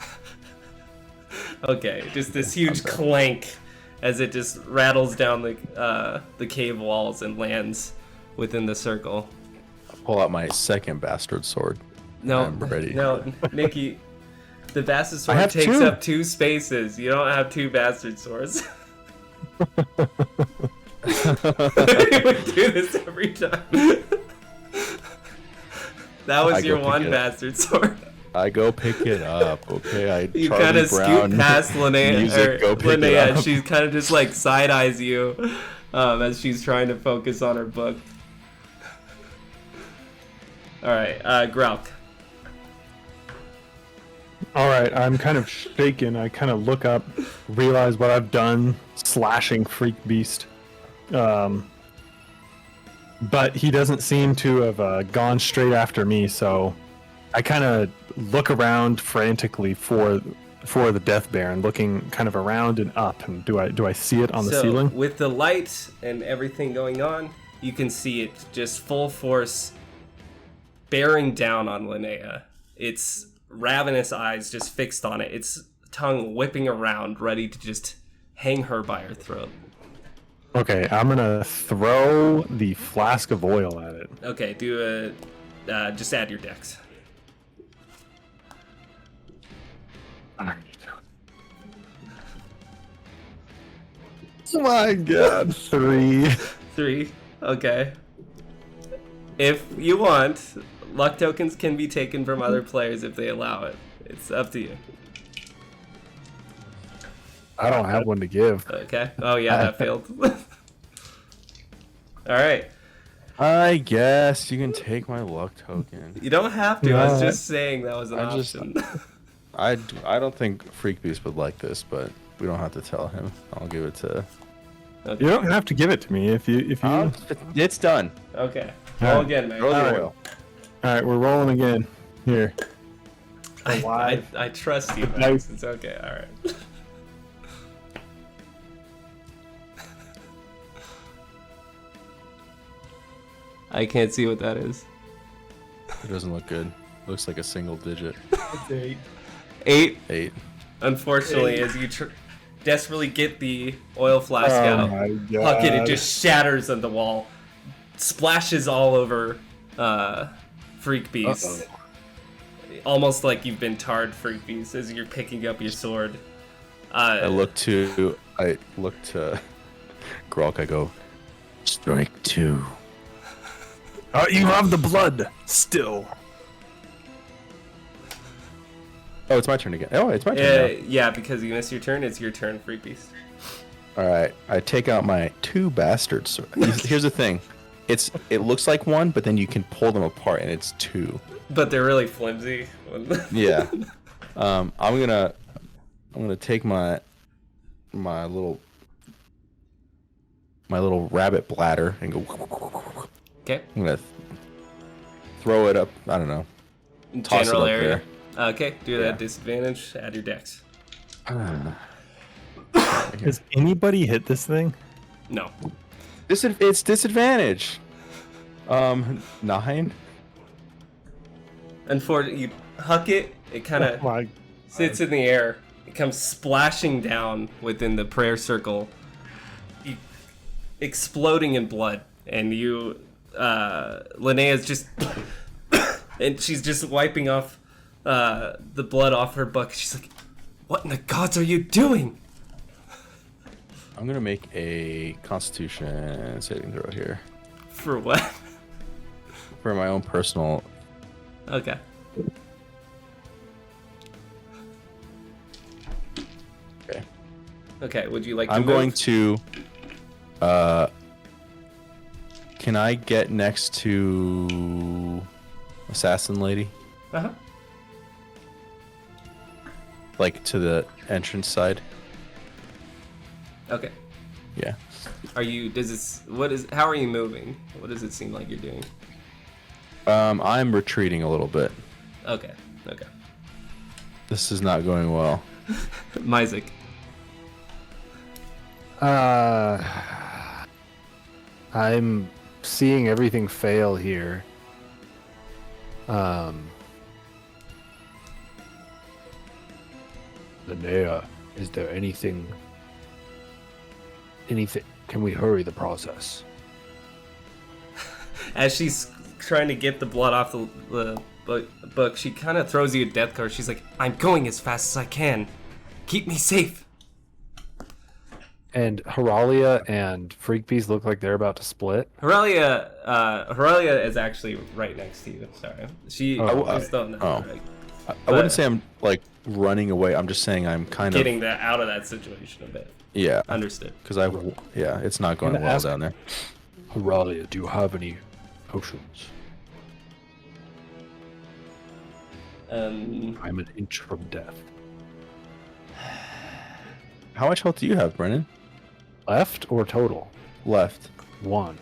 Okay, just this huge clank as it just rattles down the cave walls and lands within the circle. I'll pull out my second bastard sword. No, I'm ready. no, Nikki, the bastard I sword have takes two. up 2 spaces. You don't have 2 bastard swords. You would do this every time. That was I go your pick one it up. bastard sword. I go pick it up. Okay, I You Charlie kind of scoot Brown past Linnea, music, go pick it Linnea, and up. she kind of just like side eyes you as she's trying to focus on her book. All right, Gralk. All right, I'm kind of shaken. I kind of look up, realize what I've done, slashing Freak Beast. But he doesn't seem to have gone straight after me, so I kind of look around frantically for the Death Baron, looking kind of around and up. And do I see it on the So, ceiling? with the light and everything going on, you can see it just full force bearing down on Linnea. Its ravenous eyes just fixed on it. Its tongue whipping around, ready to just hang her by her throat. Okay, I'm gonna throw the flask of oil at it. Okay, do a just add your dex. Oh my god, 3. 3. Okay. If you want, luck tokens can be taken from other players if they allow it. It's up to you. I don't have one to give. Okay. Oh yeah, that failed. All right. I guess you can take my luck token. You don't have to. I was No. just saying that was an option. I don't think Freak Beast would like this, but we don't have to tell him. I'll give it to. Okay. You don't have to give it to me if you. It's done. Okay. All Roll right. again, man. Throw the Alright. oil. All right, we're rolling again. Here. I trust you, Nice. Max. It's okay. All right. I can't see what that is. It doesn't look good. Looks like a single digit. 8. 8. Unfortunately, as you desperately get the oil flask Oh out, my huck it, it God. just shatters on the wall, splashes all over Freak Beast. Almost like you've been tarred, Freak Beast, as you're picking up your sword. I look to Gralk. I go, Strike 2. Oh, you have the blood still. oh, it's my turn again. Oh, it's my turn yeah, because you missed your turn, it's your turn, Freak Beast. now. All right, I take out my 2 bastards. Here's the thing, it looks like one, but then you can pull them apart, and it's 2. But they're really flimsy. Yeah. I'm gonna take my little rabbit bladder and go. Okay. I'm gonna throw it up. I don't know. Toss General it up area. Okay, do that Yeah. at disadvantage. Add your dex. Has anybody hit this thing? No. It's disadvantage. 9. Unfortunately, you huck it, it kind of My sits in the air, It comes splashing down within the prayer circle, exploding in blood, and you, Linnea's just, and she's just wiping off the blood off her book. She's like, "What in the gods are you doing?" I'm gonna make a Constitution saving throw here For what? for my own personal. Okay. Okay. Okay, would you like to I'm move? going to. Can I get next to Assassin Lady? Uh-huh. Like to the entrance side? Okay. Yeah. Are you, how are you moving? What does it seem like you're doing? I'm retreating a little bit. Okay. This is not going well. Myzik. I'm seeing everything fail here. Linnea, is there anything? Can we hurry the process? As she's trying to get the blood off the book, she kind of throws you a death card. She's like, "I'm going as fast as I can. Keep me safe." And Heralia and Freakbeast look like they're about to split. Aurelia is actually right next to you. Sorry, she. I just don't know. Oh. Right? I wouldn't say I'm like running away. I'm just saying I'm kind of Getting that out of that situation a bit. Yeah. Understood. Because it's not going well down there. Heralia, do you have any potions? I'm an inch from death. How much health do you have, Brennan? Left or total? Left. 1.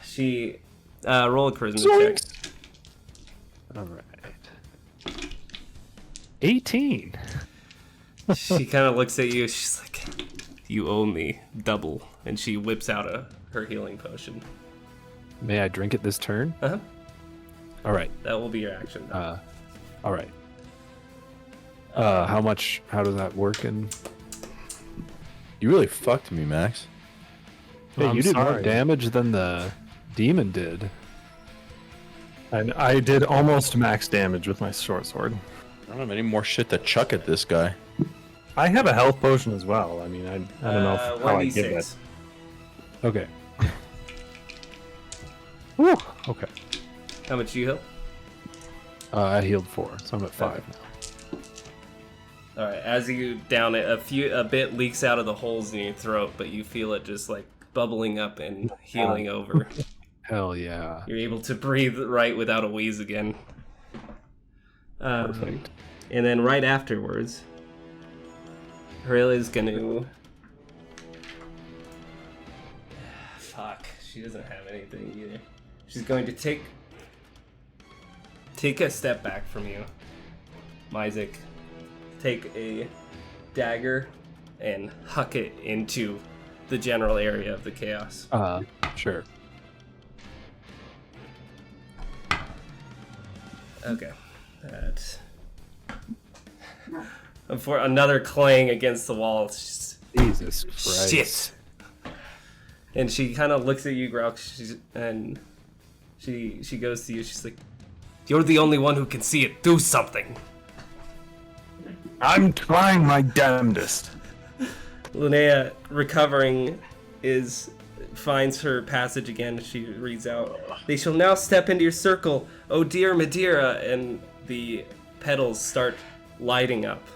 She roll a charisma check. All right. 18. She kind of looks at you. She's like, "You owe me double," and she whips out her healing potion. May I drink it this turn? Uh-huh. All right. That will be your action. All right. How does that work in? You really fucked me, Max. Hey, I'm you did more sorry. damage than the demon did. And I did almost max damage with my short sword. I don't have any more shit to chuck at this guy. I have a health potion as well. I mean, I don't know how I get that. 1d6. Okay. Woo. Okay. How much do you heal? I healed 4, so I'm at 5 Okay. now. All right. As you down it, a bit leaks out of the holes in your throat, but you feel it just like bubbling up and healing over. Hell yeah. You're able to breathe right without a wheeze again. Perfect. And then right afterwards, Aurelia's gonna. Fuck. She doesn't have anything either. She's going to take a step back from you, Myzik. Take a dagger and huck it into the general area of the chaos. Sure. Okay. That. For another clang against the wall. It's just, Jesus Christ. shit. And she kind of looks at you, Gralk, and she goes to you. She's like, "You're the only one who can see it. Do something." I'm trying my damnedest. Linnea, recovering, finds her passage again. She reads out, "They shall now step into your circle, oh dear Madeira," and the petals start lighting up.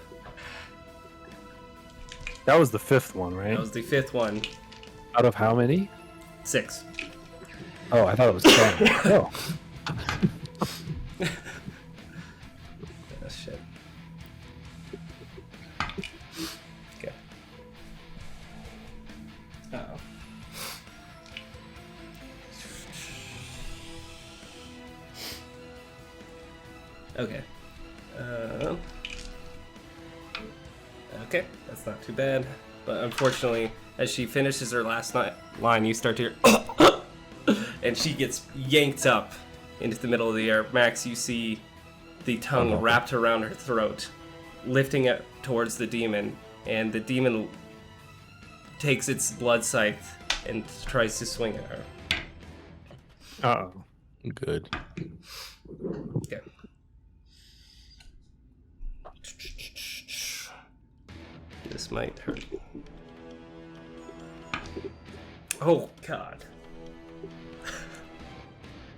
That was the 5th one, right? That was the 5th one. Out of how many? 6. Oh, I thought it was 10. Oh. Oh, shit. Okay. Uh-oh. Okay. Okay, that's not too bad. But unfortunately, as she finishes her last line, you start to hear and she gets yanked up into the middle of the air. Max, you see the tongue wrapped around her throat lifting it towards the demon, and the demon takes its blood scythe and tries to swing at her. Uh-oh. Good. Okay. This might hurt. Oh, God.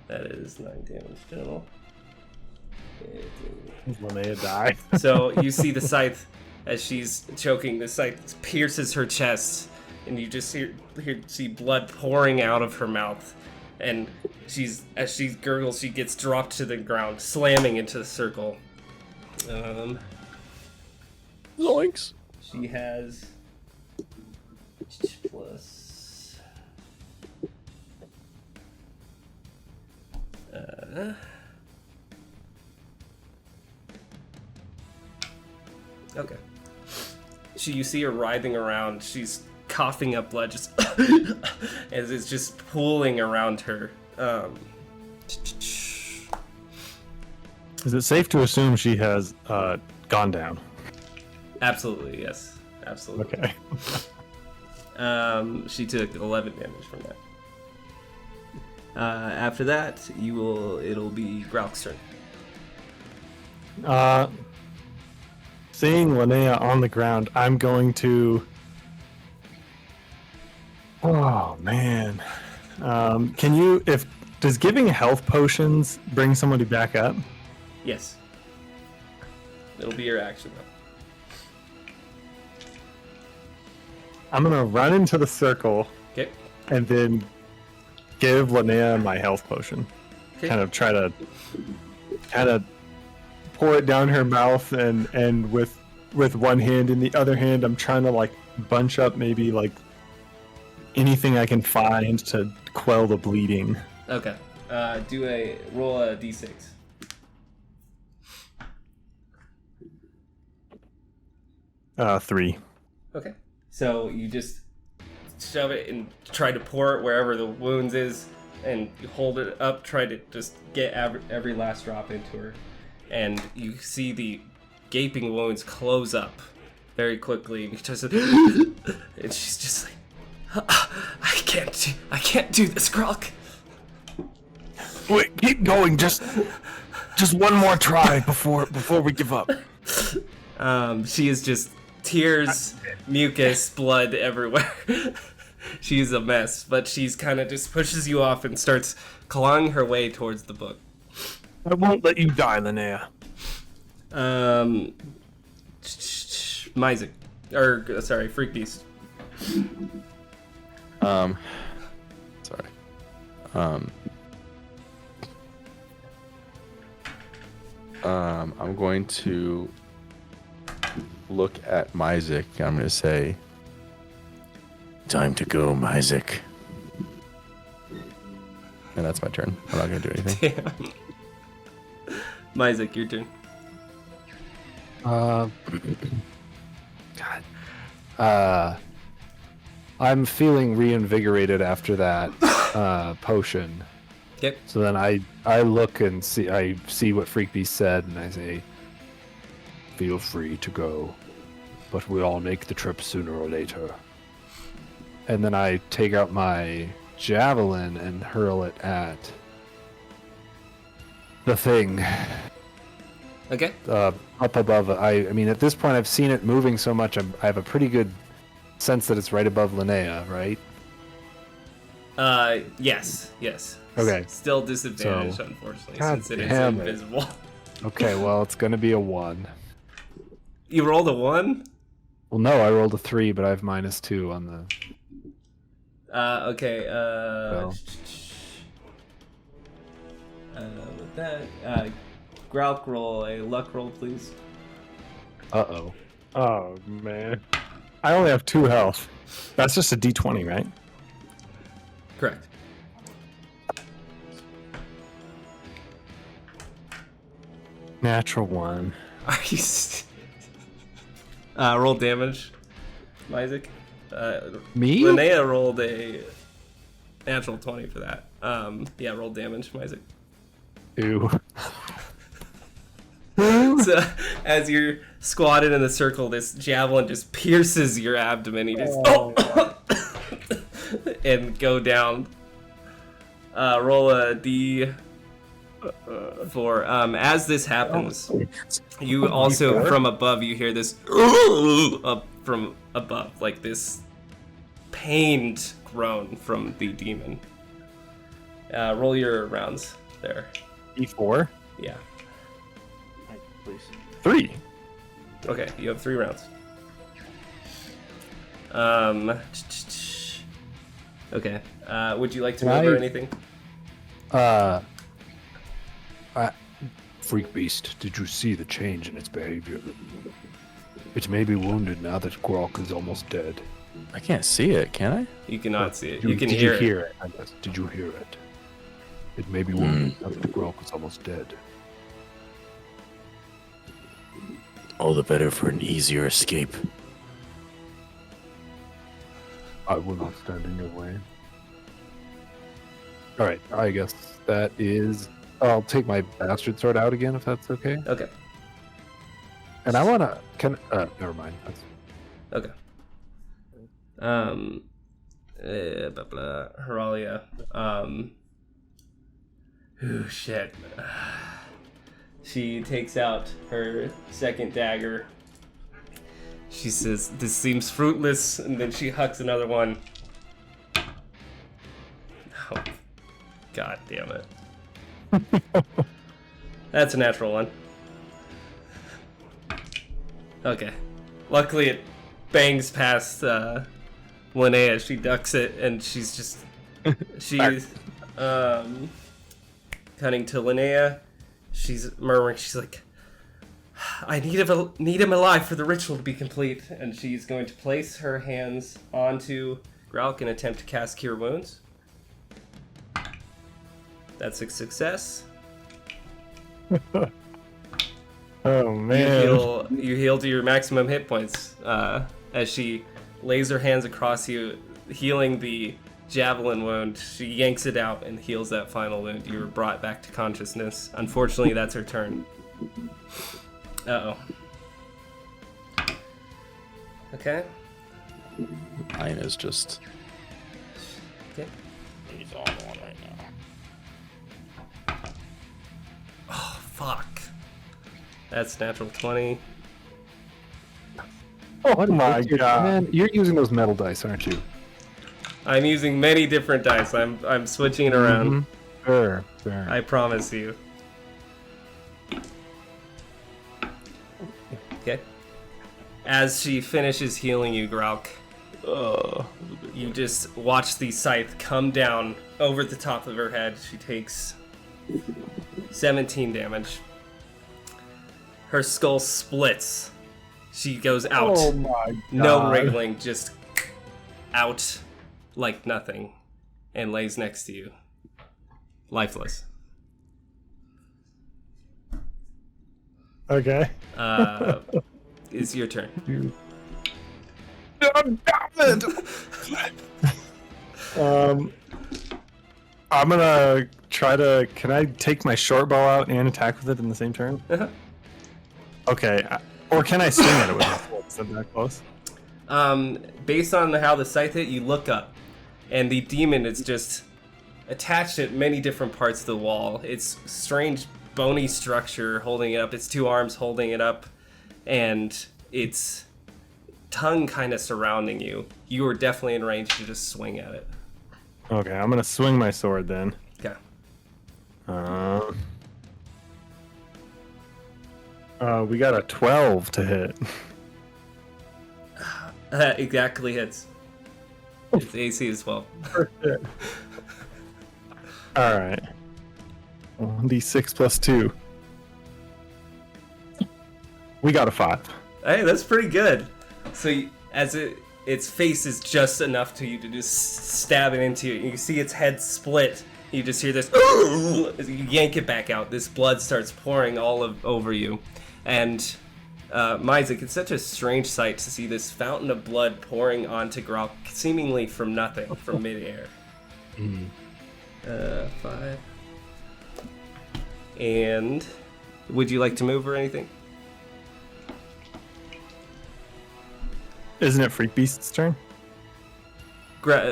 That is 9 damage total. Linnea die. So you see the scythe as she's choking. The scythe pierces her chest, and you just see blood pouring out of her mouth. And as she gurgles, she gets dropped to the ground, slamming into the circle. Zoinks. She has plus. Okay. You see her writhing around. She's coughing up blood, just as it's just pooling around her. Is it safe to assume she has gone down? Absolutely, yes. Absolutely. Okay. She took 11 damage from that. After that, it'll be Gralk's turn. Seeing Linnea on the ground, I'm going to. Oh man, does giving health potions bring somebody back up? Yes. It'll be your action though. I'm gonna run into the circle Okay. and then give Linnea my health potion. Okay. Kind of try to pour it down her mouth, and with one hand, in the other hand I'm trying to like bunch up maybe like anything I can find to quell the bleeding. Okay. Roll a d6. Three. Okay. So you just shove it and try to pour it wherever the wounds is, and you hold it up, try to just get every last drop into her. And you see the gaping wounds close up very quickly, and, and she's just like, I can't do this, Gralk. Wait, keep going. Just one more try before we give up. She is just tears, mucus, blood everywhere. She's a mess, but she's kind of just pushes you off and starts clawing her way towards the book. I won't let you die, Linnea. Myzik. Or, sorry, Freak Beast. Sorry. I'm going to look at Myzik. I'm going to say, Time to go, Myzik. and that's my turn. I'm not going to do anything. Damn. Myzik, your turn. I'm feeling reinvigorated after that potion. Yep. So then I look and see what Freak Beast said, and I say, feel free to go, but we all make the trip sooner or later. And then I take out my javelin and hurl it at the thing. Okay. Up above. I mean, at this point, I've seen it moving so much. I have a pretty good sense that it's right above Linnea, right? Yes. Okay. Still disadvantaged, So- unfortunately, God since it is damn it. invisible. Okay, well, it's gonna be a 1. You rolled a 1? Well, no, I rolled a 3, but I have -2 on the. Okay, Well. with that, Gralk, roll a luck roll, please. Uh-oh. Oh man, I only have 2 health. That's just a D20, right? Correct. Natural 1. Are you roll damage, Isaac. Me? Linnea rolled a natural 20 for that. Yeah, roll damage, Isaac. 2. So as you're squatted in the circle, this javelin just pierces your abdomen. You just and go down. Roll a d4. As this happens, you also from above you hear this up from above, like this pained groan from the demon. Roll your rounds there. E4. Yeah. Please. 3. Okay, you have 3 rounds. Okay. Would you like to move or anything? Freak beast, did you see the change in its behavior? It may be wounded now that Gralk is almost dead. I can't see it, can I? You cannot see it. Did You can did hear you it. hear it? I guess. Did you hear it? It may be wounded now that Gralk is almost dead. All the better for an easier escape. I will not stand in your way. Alright, I guess that is... I'll take my bastard sword out again, if that's okay. Okay. And I wanna... never mind. That's... Okay. Blah, blah. Heralia. Ooh, shit. She takes out her second dagger. She says, "This seems fruitless," and then she hucks another one. Oh, god damn it. That's a natural one. Okay. Luckily it bangs past Linnea. She ducks it and she's just... She's cutting to Linnea. She's murmuring. She's like, I need him alive for the ritual to be complete. And she's going to place her hands onto Gralk and attempt to cast Cure Wounds. That's a success. Oh man. You heal to your maximum hit points as she lays her hands across you, healing the javelin wound. She yanks it out and heals that final wound. You were brought back to consciousness. Unfortunately, that's her turn. Uh-oh. Okay. Mine is just... Okay. He's on one right now. Oh, fuck. That's natural 20. Oh my god. Man, you're using those metal dice, aren't you? I'm using many different dice. I'm switching it around. Sure. I promise you. Okay. As she finishes healing you, Gralk, you just watch the scythe come down over the top of her head. She takes 17 damage. Her skull splits. She goes out. Oh my god. No wriggling, just out like nothing, and lays next to you, lifeless. Okay. It's your turn. Damn it! I'm gonna try to. Can I take my short bow out and attack with it in the same turn? Uh-huh. Okay. Or can I swing at it with my sword? Is that that close? Based on how the scythe hit, you look up, and the demon is just attached at many different parts of the wall. It's strange bony structure holding it up, its 2 arms holding it up, and its tongue kind of surrounding you. You are definitely in range to just swing at it. Okay, I'm gonna swing my sword then. Okay. We got a 12 to hit. Exactly hits. Its AC is 12. Alright. 1d6 plus 2. We got a 5. Hey, that's pretty good. So its face is just enough to you to just stab it into you. You see its head split. You just hear this. As you yank it back out. This blood starts pouring all over you. And Myzik, it's such a strange sight to see this fountain of blood pouring onto Gralk, seemingly from nothing, from midair. 5. And would you like to move or anything? Isn't it Freak Beast's turn?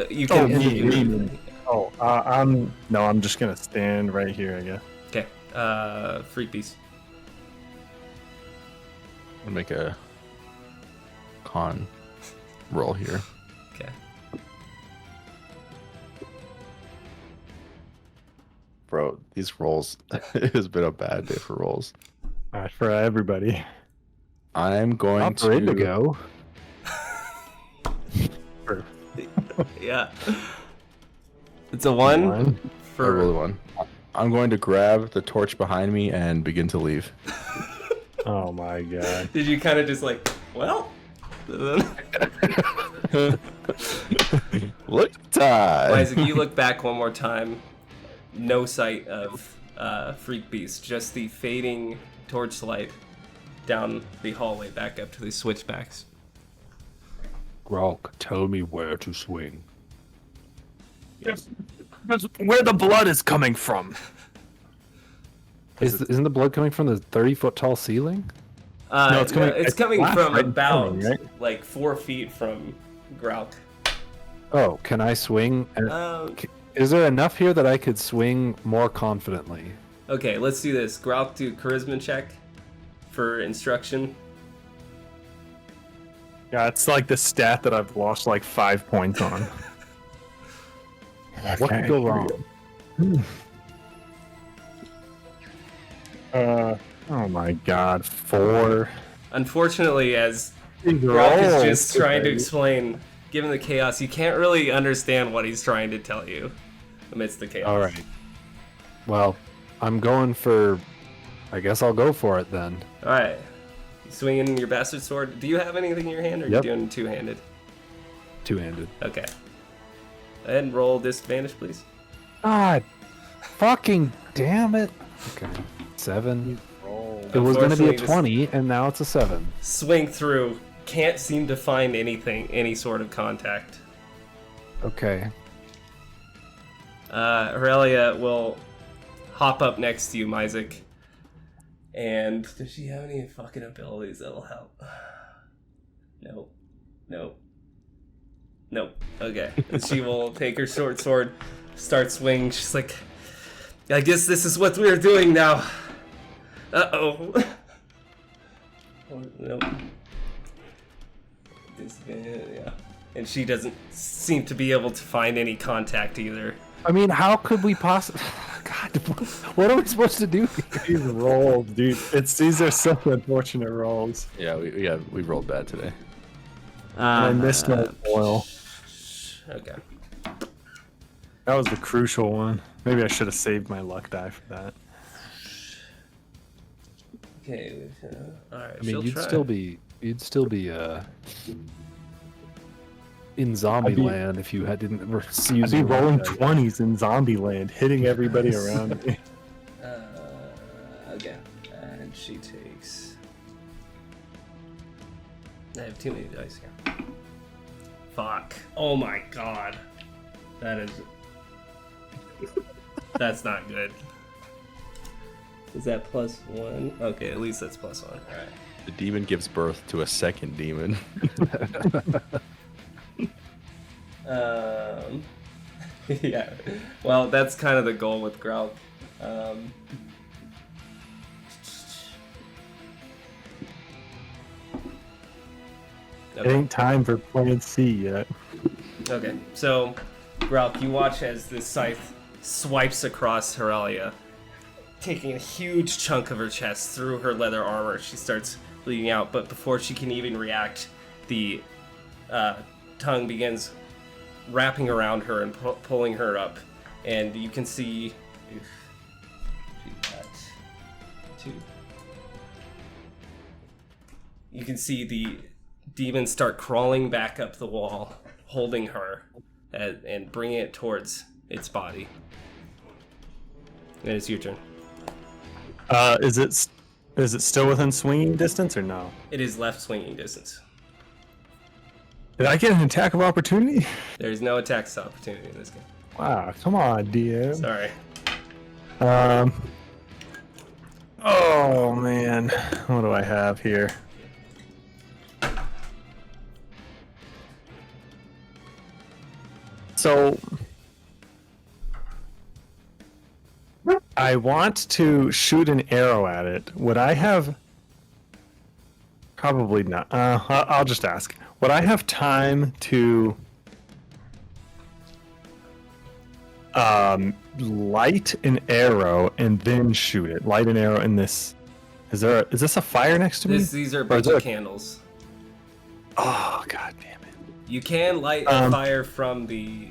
You can. Me. Oh, I'm just gonna stand right here, I guess. Okay. Freak Beast. I'll make a con roll here. Okay. Bro, these rolls, it has been a bad day for rolls. All right, for everybody. I'm going Not ready to to go. Yeah. It's a 1 I for. rolled a 1. I'm going to grab the torch behind me and begin to leave. Oh my god. Did you kind of just like, well? Look at time. Isaac, you look back one more time. No sight of Freak Beast. Just the fading torchlight down the hallway back up to the switchbacks. Gralk, tell me where to swing. Yes. That's where the blood is coming from. Isn't the blood coming from the 30-foot tall ceiling? No, it's coming- it's it's coming flash from right in about front of me, right? like 4 feet from Gralk. Oh, can I swing? Is there enough here that I could swing more confidently? Okay, let's do this. Gralk, do charisma check for instruction. Yeah, it's like the stat that I've lost like 5 points on. What could go wrong? Oh my god, 4. Unfortunately, as Gralk is just trying to explain, given the chaos, you can't really understand what he's trying to tell you amidst the chaos. All right. Well, I'm going for. I guess I'll go for it then. All right. You swinging your bastard sword. Do you have anything in your hand, or are Yep. you doing two-handed? Two-handed. Okay. Go ahead and roll disadvantage, please. God, fucking damn it! Okay, 7. It was going to be a Unfortunately, this 20, and now it's a 7. Swing through. Can't seem to find anything, any sort of contact. Okay. Aurelia will hop up next to you, Isaac. And does she have any fucking abilities that'll help? Nope. Nope. Nope. Okay. And she will take her short sword, start swinging. She's like, I guess this is what we're doing now. Uh-oh. Oh, nope. Yeah. And she doesn't seem to be able to find any contact either. I mean, how could we possibly... God, what are we supposed to do here? These rolls, dude. These are such unfortunate rolls. Yeah, we rolled bad today. I missed my oil. Okay. That was the crucial one. Maybe I should have saved my luck die for that. Okay. All right. I mean, you'd still be in zombie I'd be- land if you didn't use I'd be your rolling luck die. 20s in zombie land, hitting everybody around me. Okay. And she takes. I have too many dice here. Fuck. Oh my god. That is. That's not good. Is that +1? Okay, at least that's +1. Alright. The demon gives birth to a second demon. Yeah. Well, that's kind of the goal with Gralk. It ain't time for plan C yet. Okay, so Gralk, you watch as this scythe swipes across Aurelia, taking a huge chunk of her chest through her leather armor. She starts bleeding out, but before she can even react, the tongue begins wrapping around her and pulling her up, and you can see. She got 2. You can see the demon start crawling back up the wall, holding her, and bringing it towards its body. And it's your turn. Is it still within swinging distance or no? It is left swinging distance. Did I get an attack of opportunity? There's no attacks opportunity in this game. Wow, come on, DM. Sorry. Oh man, what do I have here? So I want to shoot an arrow at it. Would I have? Probably not. I'll just ask. Would I have time to light an arrow and then shoot it? Light an arrow in this. Is this a fire next to me? These are a bunch of candles. Oh, god damn it. You can light a fire from the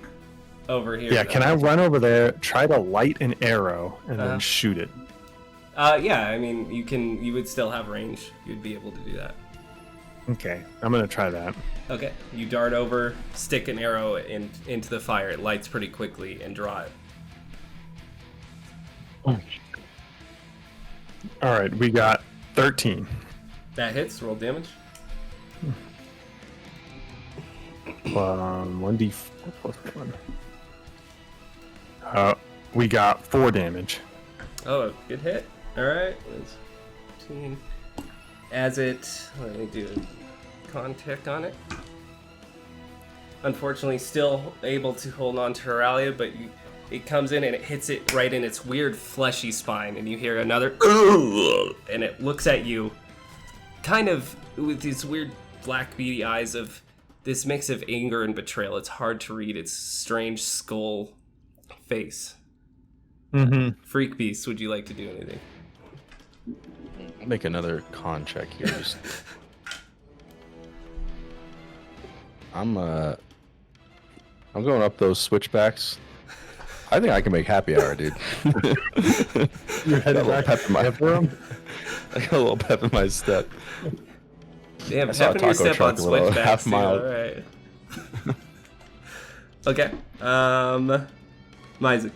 over here. Yeah, though. can I run over there, try to light an arrow, and then shoot it? Yeah, I mean, you would still have range. You'd be able to do that. Okay, I'm gonna try that. Okay, you dart over, stick an arrow into the fire. It lights pretty quickly, and draw it. All right, we got 13. That hits. Roll damage. 1d4 plus 1. We got 4 damage. Oh, good hit. All right. 15. As it, let me do a con check on it. Unfortunately, still able to hold on to Horalia, but it comes in and it hits it right in its weird fleshy spine, and you hear another and it looks at you kind of with these weird black beady eyes of this mix of anger and betrayal. It's hard to read its strange skull face. Freak Beast, would you like to do anything? I'll make another con check here. Just... I'm going up those switchbacks. I think I can make happy hour, dude. You're headed back pep in my room? I got a little pep in my step. Damn, I saw pep in your Taco step on truck a little switchbacks, half too. mile. Alright. Okay. Myzik.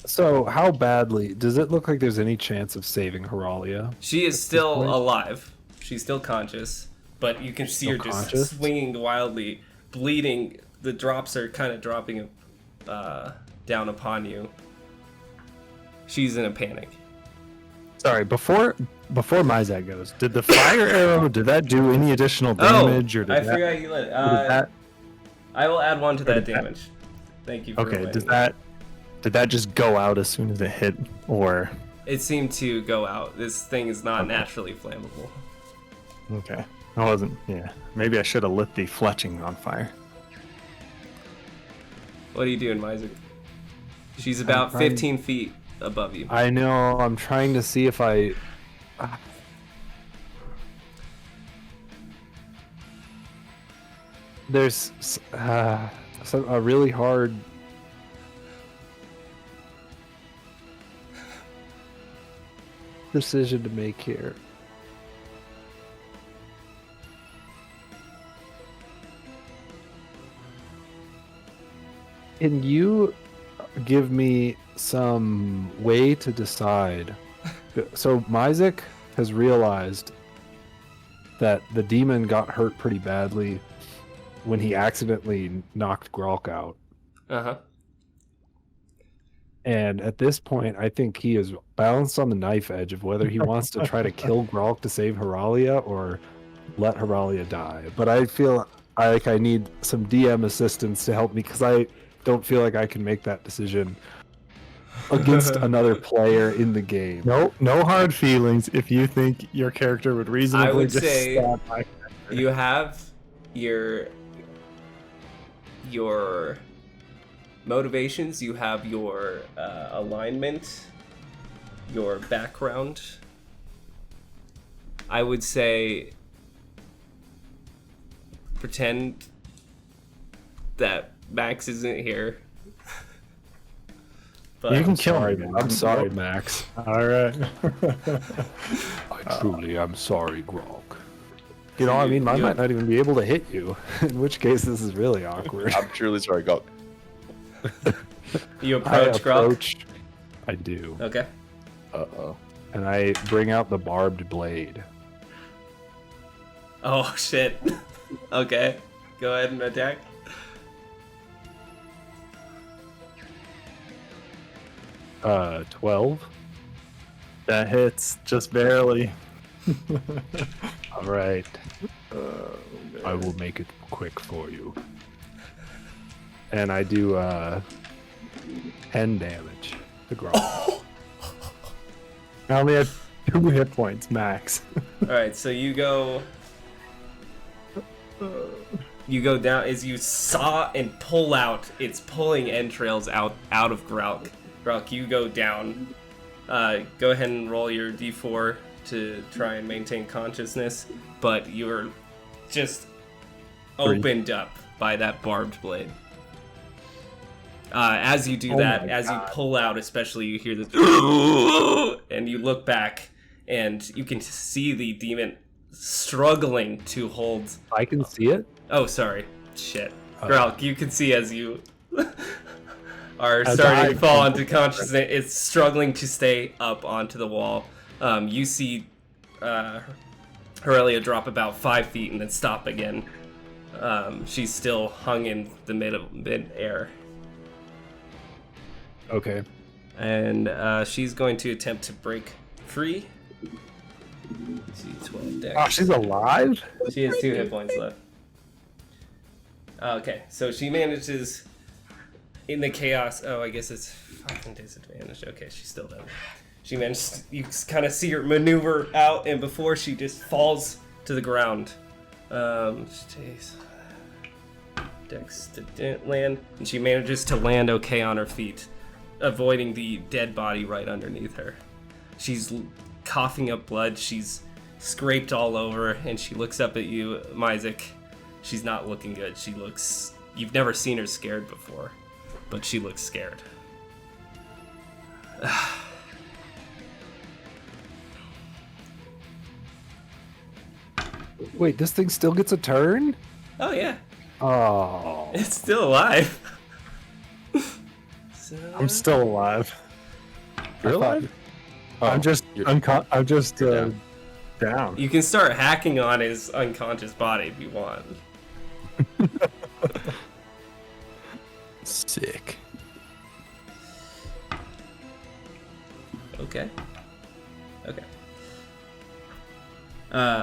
So how badly does it look like there's any chance of saving Horalia? She is still alive. She's still conscious, but you can see her just conscious? swinging wildly, bleeding. The drops are kind of dropping down upon you. She's in a panic. Sorry, before Myzak goes, did the fire arrow, did that do any additional damage? Or did I that, forgot you lit it. I will add 1 to that damage. Thank you for Okay, reminding did that just go out as soon as it hit, or? It seemed to go out. This thing is not naturally flammable. Okay, I wasn't, yeah. Maybe I should have lit the fletching on fire. What are you doing, Myzik? She's about 15 feet above you. I know. I'm trying to see if I. There's a really hard. Decision to make here. Can you give me some way to decide? So Myzik has realized that the demon got hurt pretty badly when he accidentally knocked Gralk out. Uh-huh. And at this point, I think he is balanced on the knife edge of whether he wants to try to kill Gralk to save Horalia or let Horalia die. But I feel like I need some DM assistance to help me because I don't feel like I can make that decision against another player in the game. No hard feelings if you think your character would reasonably I would just say stab my you have your motivations, you have your alignment, your background. I would say pretend that Max isn't here. But You can kill me. I'm sorry, Max. All right. I truly am sorry, Gralk. You know, I mean, I might not even be able to hit you, in which case this is really awkward. I'm truly sorry, Gralk. You approach Gralk? I do. Okay. Uh-oh. And I bring out the barbed blade. Oh shit. Okay. Go ahead and attack. Uh, 12. That hits just barely. All right. I will make it quick for you. and I do 10 damage to Gralk. I only have 2 hit points max. All right, so you go down as you saw and pull out. It's pulling entrails out of Gralk. Gralk, you go down. Go ahead and roll your d4 to try and maintain consciousness, but you're just opened up by that barbed blade. As you do that, as you pull out, especially, you hear this, and you look back, and you can see the demon struggling to hold. I can see it? Oh, sorry. Shit. Gralk, you can see as you are starting to fall into consciousness, it's struggling to stay up onto the wall. You see Aurelia drop about 5 feet and then stop again. She's still hung in the mid-air. Okay. And she's going to attempt to break free. Let's see, 12 dex. Oh, she's alive? She has 2 hit points left. Okay, so she manages in the chaos. Oh, I guess it's fucking disadvantaged. Okay, she's still down. She managed. You kind of see her maneuver out, and before she just falls to the ground. Jeez. Dex to land, and she manages to land okay on her feet, avoiding the dead body right underneath her. She's coughing up blood. She's scraped all over, and she looks up at you, Myzik. She's not looking good. She looks... You've never seen her scared before, but she looks scared. Wait, this thing still gets a turn? Oh, yeah. Oh. It's still alive. I'm still alive. You're alive? I'm just down. You can start hacking on his unconscious body if you want. Sick. Okay.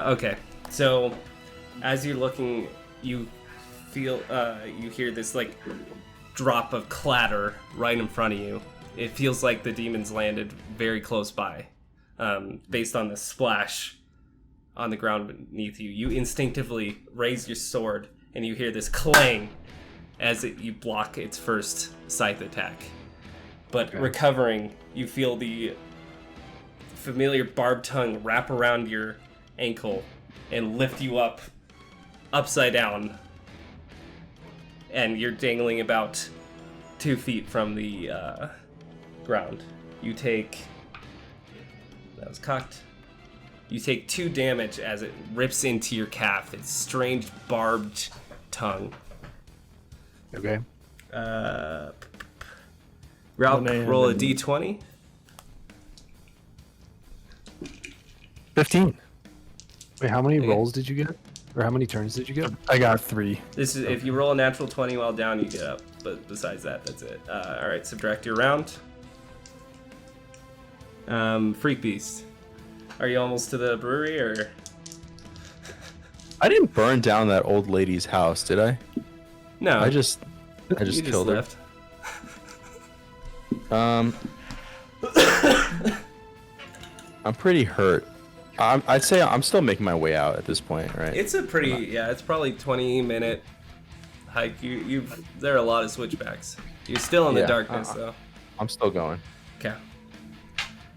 Okay. So, as you're looking, you feel, you hear this, like, drop of clatter right in front of you. It feels like the demons landed very close by, based on the splash on the ground beneath you. You instinctively raise your sword, and you hear this clang as you block its first scythe attack. But recovering, you feel the familiar barbed tongue wrap around your ankle and lift you up upside down. And you're dangling about 2 feet from the ground. You take... That was cocked. You take 2 damage as it rips into your calf. Its strange barbed tongue. Okay. Gralk, roll a d20. 15. Wait, how many Okay. rolls did you get? Or how many turns did you get? I got 3. This is if you roll a natural 20 while down, you get up. But besides that, that's it. All right, subtract your round. Freak Beast, are you almost to the brewery or? I didn't burn down that old lady's house, did I? No, I just you killed left. her. I'm pretty hurt. I'd say I'm still making my way out at this point, right? It's a pretty it's probably 20-minute hike. There are a lot of switchbacks. You're still in the darkness though. I'm still going. Okay.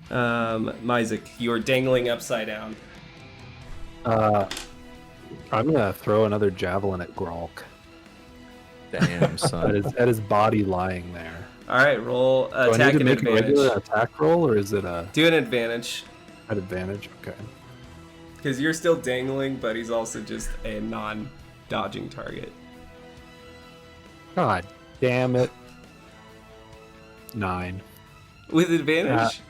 Myzik, you're dangling upside down. I'm gonna throw another javelin at Gralk. Damn, son. At his body lying there. All right, roll Do I attack need to and make a regular advantage. attack roll, or is it a Do an advantage at advantage? Okay. because you're still dangling, but he's also just a non-dodging target. God damn it. 9. With advantage.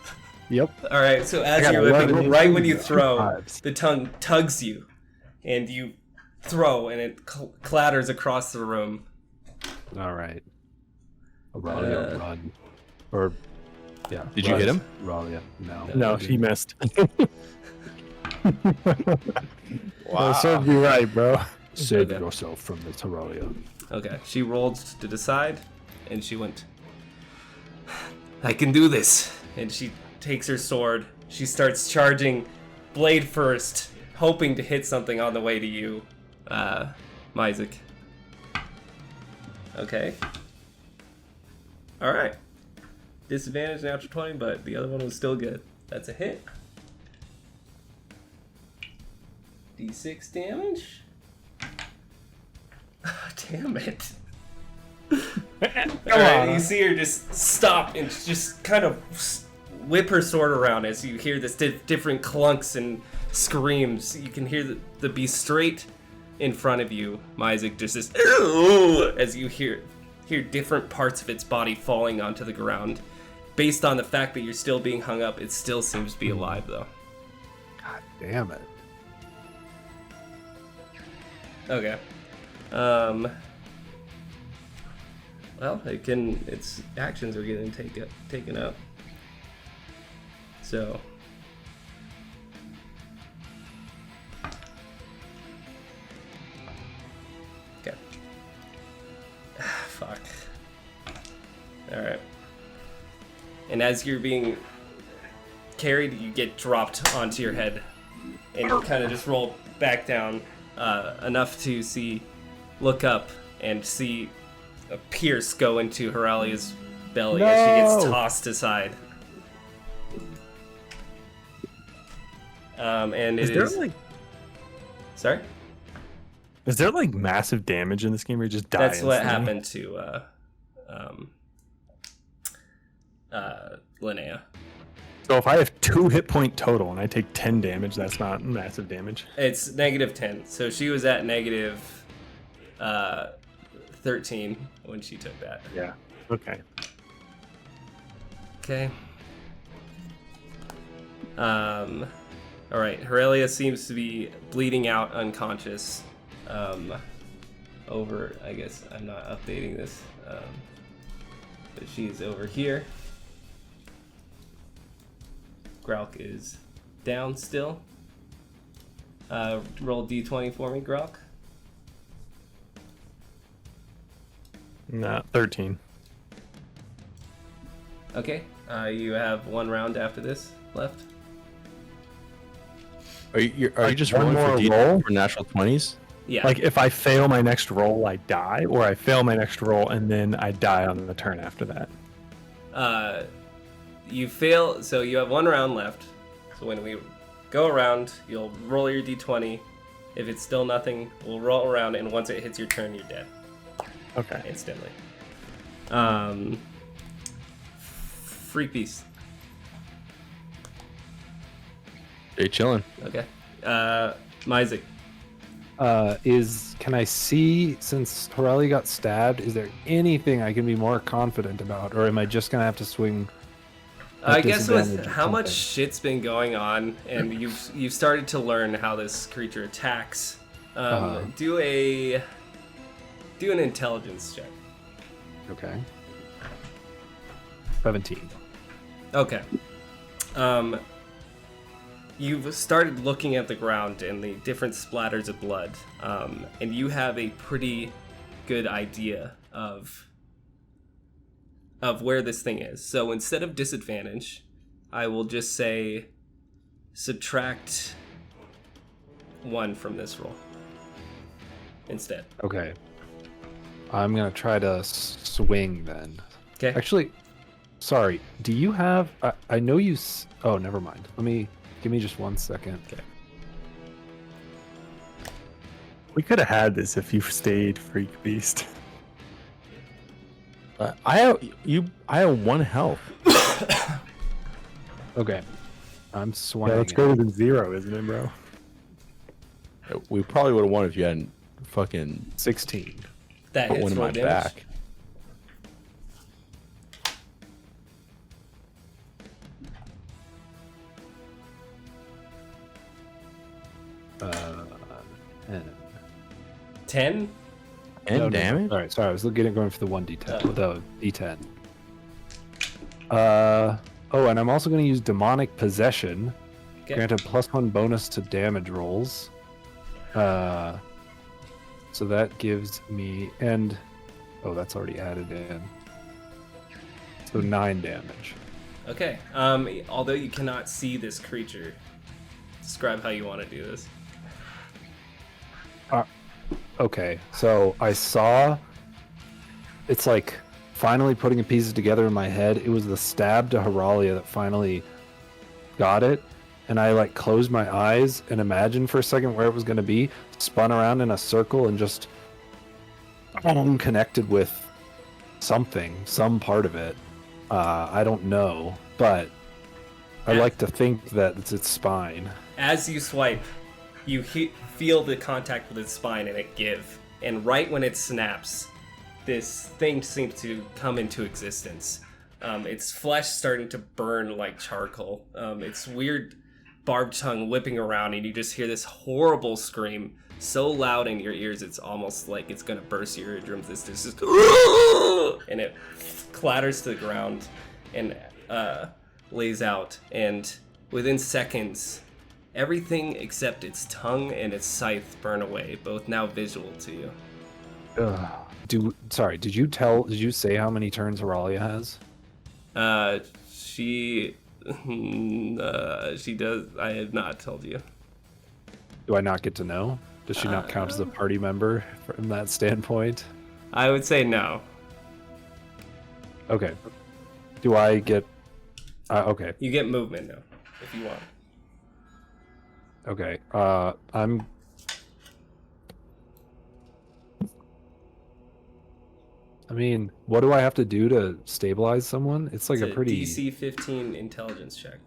Yep. All right, so as got you're whipping, 11 right when you and throw, 5s. the tongue tugs you, and you throw, and it clatters across the room. All right. Aurelia, run. Or, yeah. Did you hit him? Aurelia, no. No, he missed. Wow. That served you right, bro. Save Okay. yourself from this Aurelia. Okay, she rolled to decide, and she went, I can do this. And she takes her sword. She starts charging blade first, hoping to hit something on the way to you, Myzik. Okay. Alright. Disadvantage natural 20, but the other one was still good. That's a hit. D6 damage. Damn it. Alright, you see her just stop and just kind of whip her sword around as you hear this different clunks and screams. You can hear the beast straight in front of you, Myzik, just this as you hear different parts of its body falling onto the ground. Based on the fact that you're still being hung up, it still seems to be alive, though. God damn it. Okay. Well, its actions are getting taken up. So. Okay. Fuck. Alright. And as you're being carried, you get dropped onto your head. And you kind of just roll back down enough to look up and see a pierce go into Horalia's belly as she gets tossed aside. And it is. Sorry? Is there like massive damage in this game where you just die? That's what instantly? happened to Linnea. So if I have 2 hit point total and I take 10 damage, that's not massive damage. It's -10. So she was at negative 13 when she took that. Yeah. Okay. Okay. All right. Horalia seems to be bleeding out, unconscious. Over. I guess I'm not updating this. But she's over here. Gralk is down still. Roll d20 for me, Gralk. Nah, 13. Okay. You have 1 round after this left. Are you just one rolling more for roll? for natural 20s? Yeah. Like if I fail my next roll, I die, or I fail my next roll and then I die on the turn after that. You fail, so you have 1 round left. So when we go around, you'll roll your d20. If it's still nothing, we'll roll around, and once it hits your turn, you're dead Okay. instantly. Freak beast. Hey, chilling. Okay. Myzik. Can I see, since Horalia got stabbed, is there anything I can be more confident about, or am I just gonna have to swing? I guess with disadvantage or how much something? shit's been going on, and you've started to learn how this creature attacks. Do an intelligence check. Okay. 17. Okay. You've started looking at the ground and the different splatters of blood, and you have a pretty good idea of where this thing is. So instead of disadvantage, I will just say subtract 1 from this roll instead. Okay. I'm gonna try to swing then. Okay. Actually, sorry. Do you have? I know you. Oh, never mind. Give me just 1 second. Okay. We could have had this if you stayed Freak Beast. I have 1 health. Okay. I'm swinging. Yeah, let's go to the 0, isn't it, bro? We probably would have won if you hadn't fucking 16. That put hits one in roll my damage. back. And 10? And damage? All right, sorry, I was going for the 1d10, the d10. And I'm also going to use demonic possession. Okay. Grant a +1 bonus to damage rolls. So that gives me that's already added in. So 9 damage. Okay. Although you cannot see this creature, describe how you want to do this. Okay, so I saw. It's like finally putting the pieces together in my head. It was the stab to Heralia that finally got it, and I like closed my eyes and imagined for a second where it was going to be, spun around in a circle, and just connected with something, some part of it. I don't know, but I like to think that it's its spine. As you swipe, you feel the contact with its spine and it give. And right when it snaps, this thing seems to come into existence. Its flesh starting to burn like charcoal. Its weird barbed tongue whipping around, and you just hear this horrible scream so loud in your ears it's almost like it's gonna burst your eardrums. It's just and it clatters to the ground and lays out, and within seconds everything except its tongue and its scythe burn away, both now visual to you. Did you say how many turns Heralia has? She does. I have not told you. Do I not get to know? Does she not count as a party member from that standpoint? I would say no. Okay. Do I get... okay. You get movement now, if you want. Okay. I'm... I mean, what do I have to do to stabilize someone? It's like It's a pretty... DC 15 intelligence check.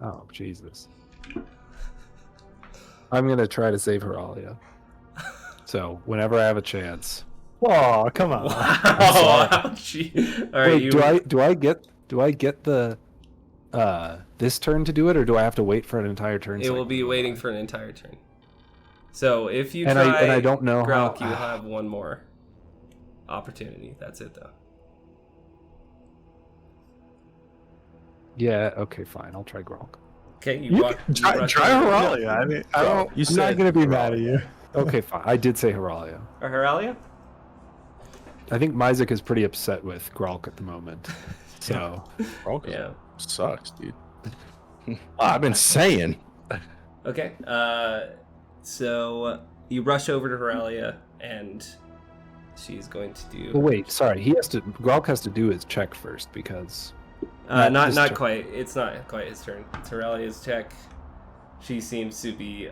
Oh, Jesus. I'm going to try to save Heralia. So, whenever I have a chance... Oh, come on. Wow. Gee. All right. Wait, do I get the this turn to do it, or do I have to wait for an entire turn? It will be waiting for an entire turn. So if you and try, I don't know Gralk, how... you have one more opportunity. That's it, though. Yeah. Okay. Fine. I'll try Gralk. Okay. You try Heralia. I mean, I'm not going to be mad at you. Okay. Fine. I did say Heralia. Or Heralia? I think Myzik is pretty upset with Gralk at the moment. So Gralk sucks, dude. I've been saying. Okay. So you rush over to Heralia, and she's going to do. Well, wait. Sorry. Gralk has to do his check first because. Not quite. It's not quite his turn. It's Heralia's check. She seems to be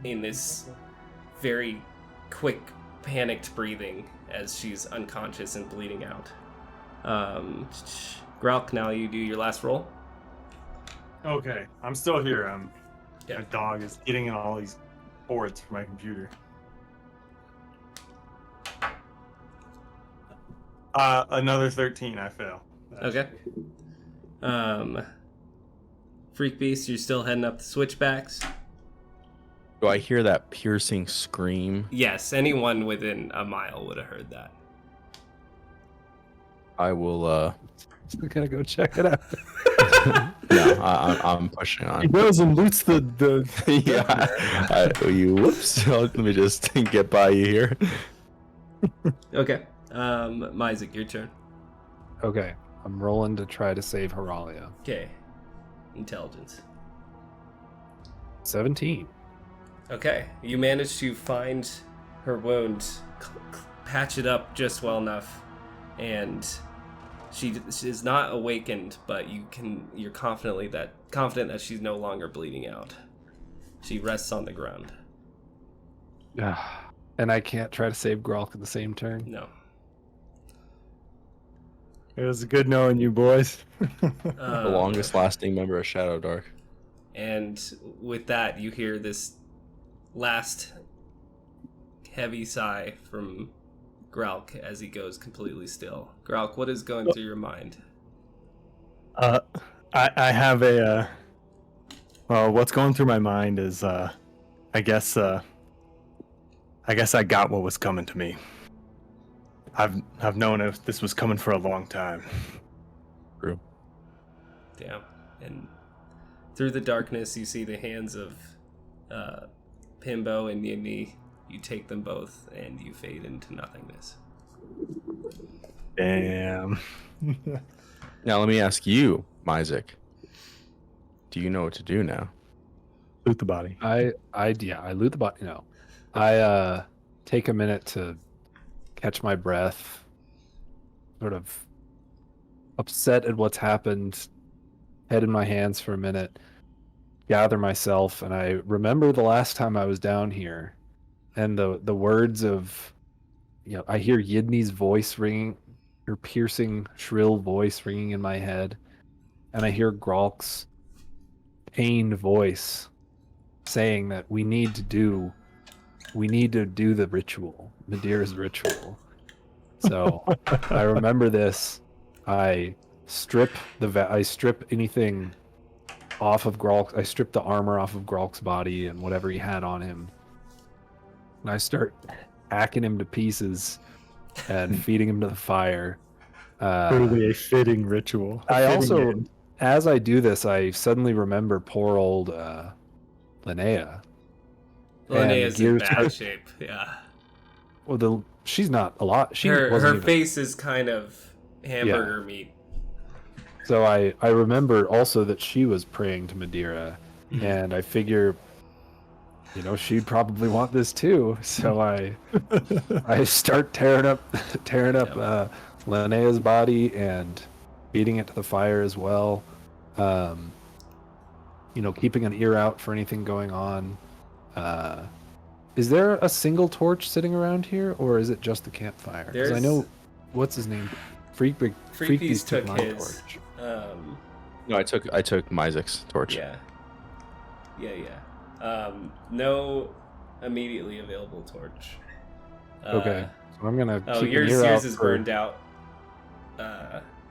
in this very quick, panicked breathing as she's unconscious and bleeding out. Gralk, now you do your last roll. Okay, I'm still here. Yeah. My dog is eating in all these boards for my computer. Another 13, I fail. Okay. Freak Beast, you're still heading up the switchbacks? Do I hear that piercing scream? Yes, anyone within a mile would have heard that. I will, I gotta go check it out. no, I'm pushing on. He goes and loots the Whoops. Let me just get by you here. Okay. Myzik, your turn. Okay. I'm rolling to try to save Heralia. Okay. Intelligence. 17. Okay. You manage to find her wound, patch it up just well enough, and she is not awakened, but you're confident that she's no longer bleeding out. She rests on the ground. And I can't try to save Gralk at the same turn? No. It was good knowing you, boys. The longest lasting member of Shadowdark. And with that, you hear this last heavy sigh from Gralk as he goes completely still. Gralk, what is going through your mind? I have what's going through my mind is, I guess I got what was coming to me. I've known if this was coming for a long time. True. Damn. And through the darkness, you see the hands of Pimbo and Yinni you take them both, and you fade into nothingness. Damn. Now let me ask you, Myzik. Do you know what to do now? Loot the body. I loot the body. No, I take a minute to catch my breath, sort of upset at what's happened, head in my hands for a minute, gather myself, and I remember the last time I was down here, and the words of, I hear Yidney's voice ringing, her piercing, shrill voice ringing in my head, and I hear Gralk's pained voice saying that we need to do the ritual, Madeira's ritual. So I remember this. I strip anything off of Gralk. I strip the armor off of Gralk's body and whatever he had on him, and I start hacking him to pieces and feeding him to the fire. Truly a fitting ritual. As I do this, I suddenly remember poor old Linnea. Linnea's in bad shape. Yeah. Well, she's not a lot. Her face is kind of hamburger meat. So I remember also that she was praying to Madeira, and I figure, she'd probably want this too. So I start tearing up Linnea's body and feeding it to the fire as well. Keeping an ear out for anything going on. Is there a single torch sitting around here, or is it just the campfire? Because I know, what's his name? Freakbeast took my torch. No, I took Myzik's torch. Yeah. No immediately available torch. Okay, so I'm gonna. Oh, yours is burned out.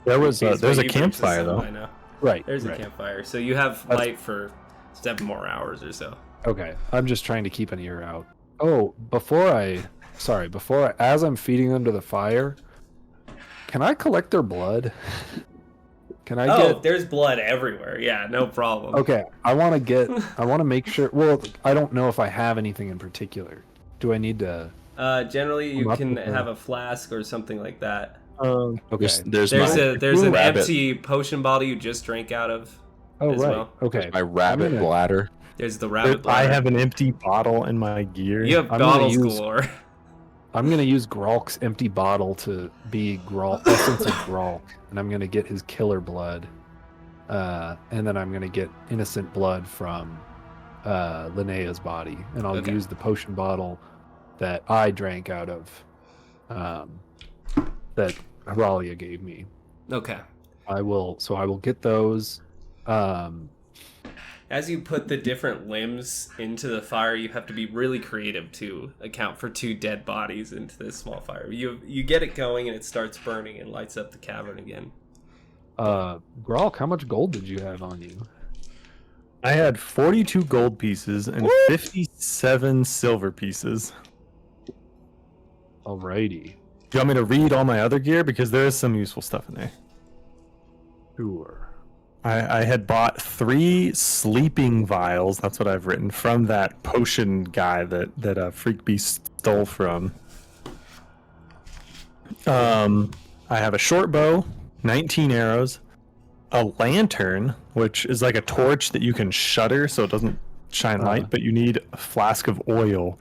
There's a campfire though. I know. Right. There's a campfire, so you have light for 7 more hours or so. Okay, I'm just trying to keep an ear out. Oh, as I'm feeding them to the fire, can I collect their blood? There's blood everywhere. Yeah, no problem. Okay, I want to make sure. Well, I don't know if I have anything in particular. Do I need to? Generally, you can have a flask or something like that. Okay. There's an empty potion bottle you just drank out of. Oh, right. Well. Okay. My rabbit bladder. There's the rabbit bladder. I have an empty bottle in my gear. You have bottles galore. I'm going to use Gralk's empty bottle to be essence of Gralk, and I'm going to get his killer blood. And then I'm going to get innocent blood from Linnea's body, and I'll use the potion bottle that I drank out of that Heralia gave me. Okay. I will get those. As you put the different limbs into the fire, you have to be really creative to account for 2 dead bodies into this small fire. You get it going and it starts burning and lights up the cavern again. Gralk, how much gold did you have on you? I had 42 gold pieces and 57 silver pieces. Alrighty. Do you want me to read all my other gear? Because there is some useful stuff in there. Sure. I had bought 3 sleeping vials, that's what I've written, from that potion guy that Freakbeast stole from. I have a short bow, 19 arrows, a lantern, which is like a torch that you can shutter so it doesn't shine light, but you need a flask of oil.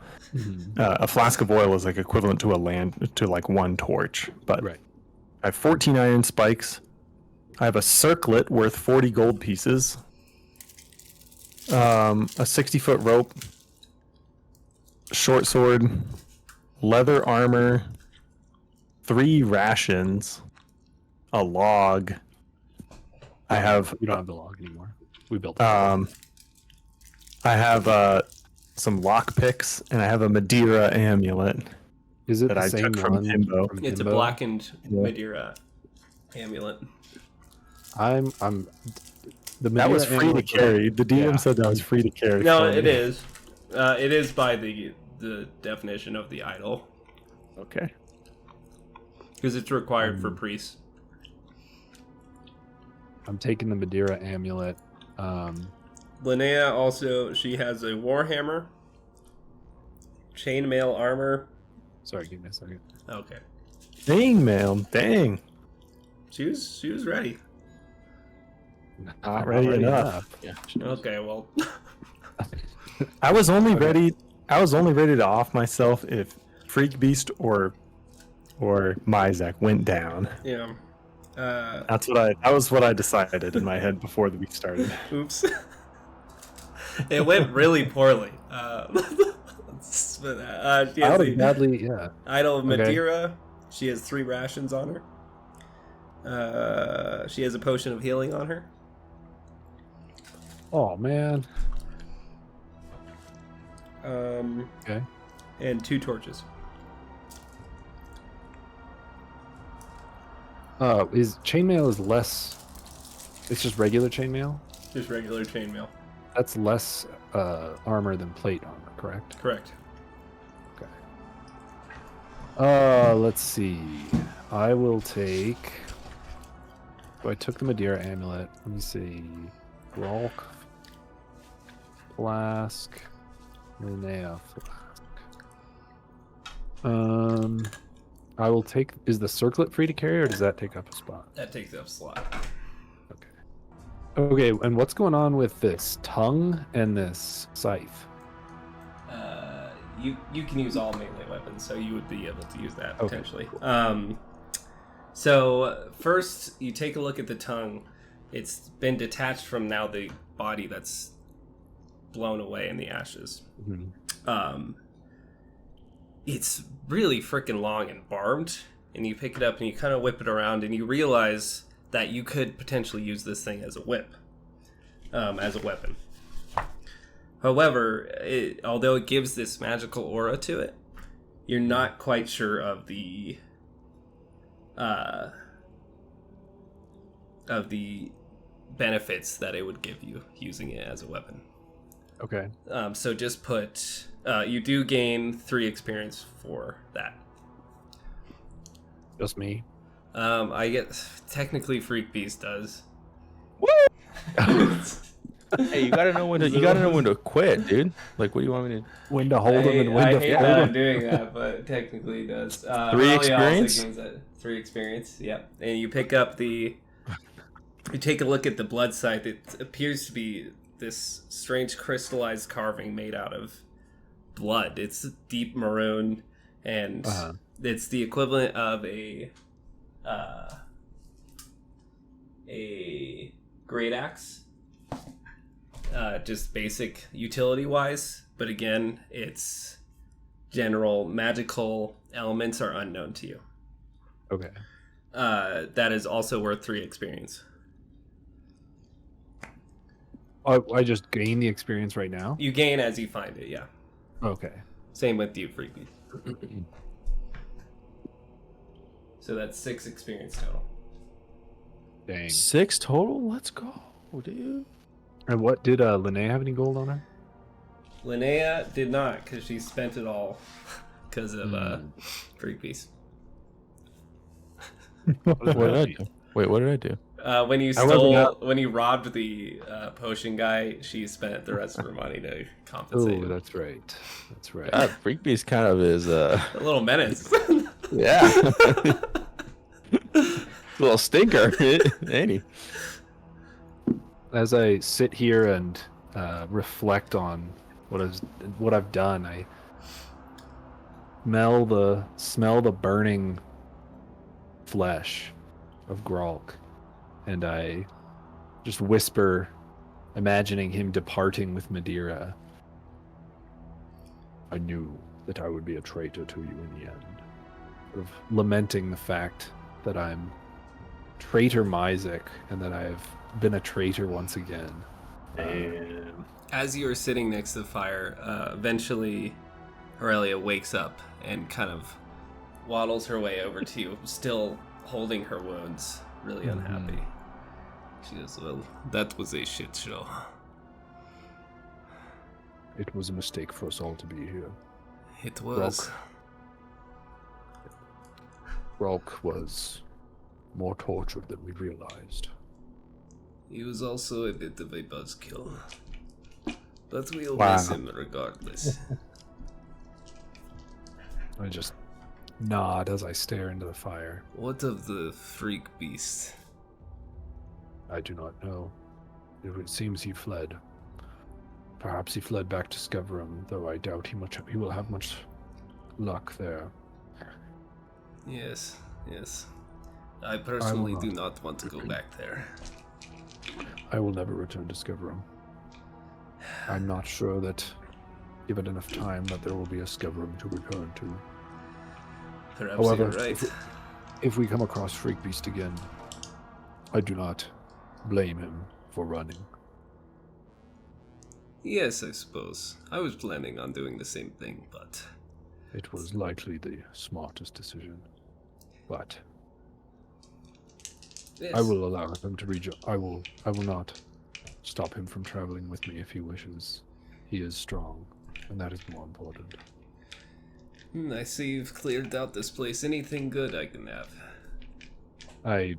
A flask of oil is like equivalent to like 1 torch. But right. I have 14 iron spikes. I have a circlet worth 40 gold pieces, a 60-foot rope, short sword, leather armor, 3 rations, a log. We don't have the log anymore. We built it. I have some lock picks, and I have a Madeira amulet. Is it that the I same took from one? Timbo. It's a blackened Madeira amulet. The That was free to carry. The DM said that was free to carry. No, it is. It is by the definition of the idol. Okay. Because it's required for priests. I'm taking the Madeira amulet. Linnea also, she has a warhammer, chainmail armor. Sorry, give me a second. Okay. Chainmail, dang. She was ready. Not ready enough. Yeah. Okay, well. I was only ready to off myself if Freak Beast or Mizek went down. Yeah. That was what I decided in my head before the week started. Oops. It went really poorly. She has the Badly, yeah. Idol of Okay. Madeira. She has 3 rations on her. She has a potion of healing on her. Oh man. Okay. And 2 torches. Is chainmail is less? It's just regular chainmail. Just regular chainmail. That's less armor than plate armor, correct? Correct. Okay. Let's see. I will take. So I took the Madeira amulet. Let me see. Gralk. Flask. Linnea flask. I will take. Is the circlet free to carry, or does that take up a spot? That takes up a slot. Okay, and what's going on with this tongue and this scythe? You can use all melee weapons, so you would be able to use that Okay, potentially. cool. So first you take a look at the tongue. It's been detached from now the body that's blown away in the ashes. Mm-hmm. It's really freaking long and barbed, and you pick it up and you kind of whip it around, and you realize that you could potentially use this thing as a whip, as a weapon. However, although it gives this magical aura to it, you're not quite sure of the benefits that it would give you using it as a weapon. Okay. So just put you do gain 3 experience for that. Just me. I get technically Freak Beast does. Hey, you gotta know when to quit, dude. Like, what do you want me to? When to hold him and when I to hate fold that him. I'm doing that, but technically it does. 3 Aurelia also experience? gains that 3 experience. Yep. And you pick up you take a look at the blood scythe. It appears to be this strange crystallized carving made out of blood. It's deep maroon, and it's the equivalent of a great axe. Just basic utility wise, but again, its general magical elements are unknown to you. Okay. That is also worth 3 experience. I just gain the experience right now. You gain as you find it, yeah. Okay. Same with you, Freaky. So that's 6 experience total. Dang. 6 total? Let's go, dude. And what did Linnea have any gold on her? Linnea did not, because she spent it all because of Freak Beast. What did I do? Wait, what did I do? When you robbed the potion guy, she spent the rest of her money to compensate. Oh, him. that's right. That's right. God, Freak Beast kind of is A little menace. yeah. A little stinker, ain't he? As I sit here and reflect on what I've done, I smell the burning flesh of Gralk, and I just whisper, imagining him departing with Madeira. I knew that I would be a traitor to you in the end. Sort of lamenting the fact that I'm traitor Mizek and that I have been a traitor once again. As you are sitting next to the fire, eventually Aurelia wakes up and kind of waddles her way over to you, still holding her wounds, really unhappy. She goes, well, that was a shit show. It was a mistake for us all to be here. It was. Gralk was more tortured than we realized. He was also a bit of a buzzkill. But we'll Wow. miss him regardless. I just nod as I stare into the fire. What of the freak beast? I do not know. It seems he fled. Perhaps he fled back to Skeverum, though I doubt he will have much luck there. Yes, yes. I personally not. do not want to go back there. I will never return to Skeverum. I'm not sure that, given enough time, that there will be a Skeverum to return to. Perhaps However, you're right. if we come across Freak Beast again, I do not blame him for running. Yes, I suppose. I was planning on doing the same thing, but... It was likely the smartest decision. But Yes. I will allow him to rejoin. I will not stop him from traveling with me if he wishes. He is strong, and that is more important. I see you've cleared out this place. Anything good I can have? I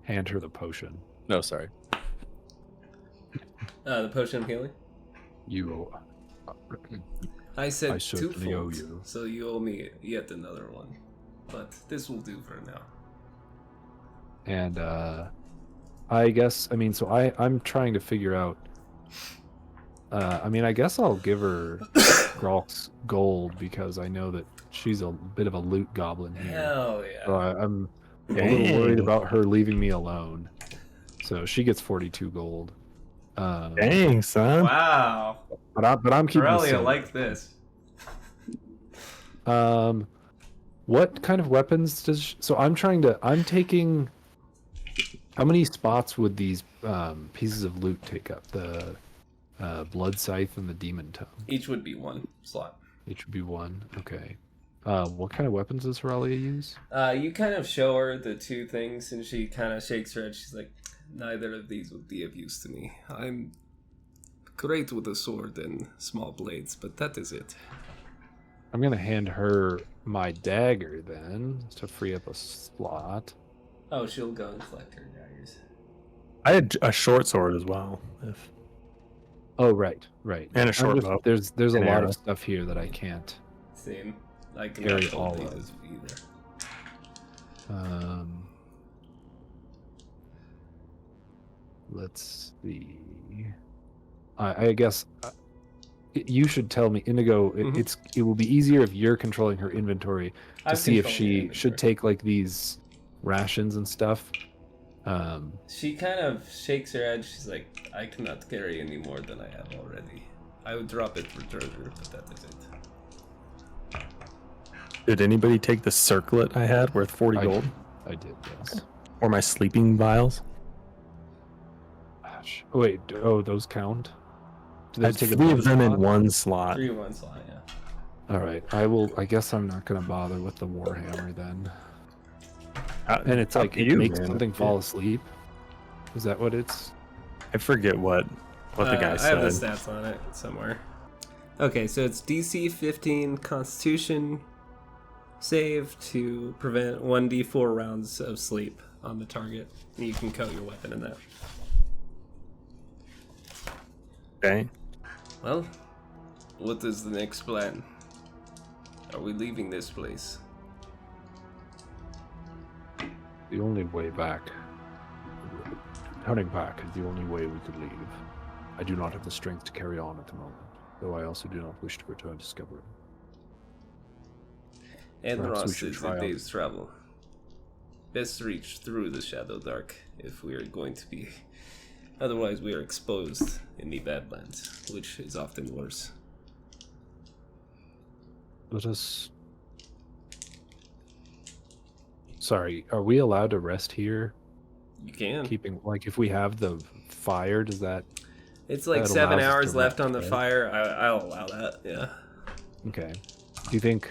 hand her the potion. No, sorry. The potion of healing? You I said I certainly owe twofold, you. so you owe me yet another one. But this will do for now. and I guess so I'm trying to figure out. I guess I'll give her Gralk's gold because I know that she's a bit of a loot goblin here. Hell yeah. So I'm a little worried about her leaving me alone. So she gets 42 gold. Dang, son. Wow. But I'm keeping. Aurelia silver. like this. What kind of weapons does? So I'm taking. How many spots would these pieces of loot take up? The blood scythe and the demon tome. Each would be one slot. Each would be one. Okay. What kind of weapons does Aurelia use? You kind of show her the two things, and she kind of shakes her head. She's like, neither of these would be of use to me. I'm great with a sword and small blades, but that is it. I'm gonna hand her my dagger then to free up a slot. Oh, she'll go and collect her daggers. I had a short sword as well. Oh, right. And a short bow. There's a And lot arrow. of stuff here that I can't. Same. I can Carry not all hold of. these either. Let's see. I guess you should tell me, Indigo. It will be easier if you're controlling her inventory to I've see if controlled the she should inventory. take like these rations and stuff. She kind of shakes her head. She's like, I cannot carry any more than I have already. I would drop it for treasure, but that is it. Did anybody take the circlet I had worth 40 gold? I did, yes. Or my sleeping vials? Gosh. Oh, wait, those count? Do I those had take a 3 of bonus them in slot? one slot. 3 of 1 slot, yeah. All right, I guess I'm not gonna bother with the warhammer then. And it's like it makes something fall asleep. Is that what it's? I forget what the guy I have the said. stats on it somewhere. Okay, so it's DC 15 Constitution save to prevent 1d4 rounds of sleep on the target. And you can coat your weapon in that. Okay. Well, what is the next plan? Are we leaving this place? The only way back, turning back, is the only way we could leave. I do not have the strength to carry on at the moment, though I also do not wish to return to Skeverum. And Perhaps we Ross should is try a out- day's travel. Best reach through the Shadowdark if we are going to be. Otherwise, we are exposed in the Badlands, which is often worse. Let us. Sorry, are we allowed to rest here? You can. Keeping if we have the fire, does that? It's like that 7 allows us hours to left rest, on the right? fire. I'll allow that, yeah. Okay. Do you think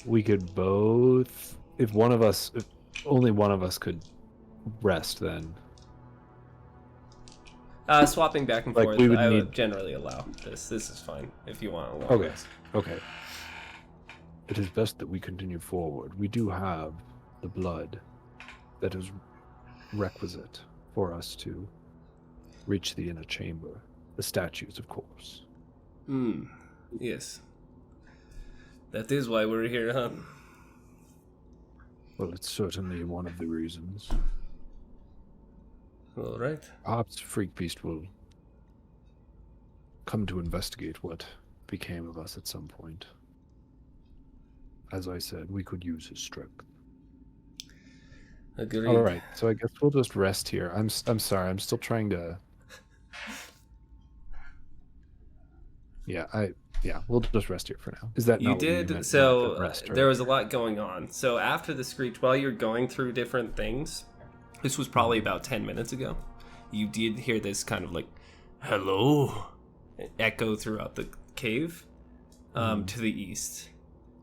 we could both, if only one of us could rest then? Swapping back and Like, forth, we would I need- would generally allow this. This is fine if you want a long Okay. rest. Okay. It is best that we continue forward. We do have the blood that is requisite for us to reach the inner chamber. The statues, of course. Yes. That is why we're here, huh? Well, it's certainly one of the reasons. All right. Perhaps Freak Beast will come to investigate what became of us at some point. As I said, we could use his strength. Agreed. All right, so I guess we'll just rest here. I'm sorry, I'm still trying to. Yeah, we'll just rest here for now. Is that You not what did meant so. when I said rest, There or- was a lot going on. So after the screech, while you're going through different things, this was probably about 10 minutes ago. You did hear this kind of like, "Hello," echo throughout the cave, to the east.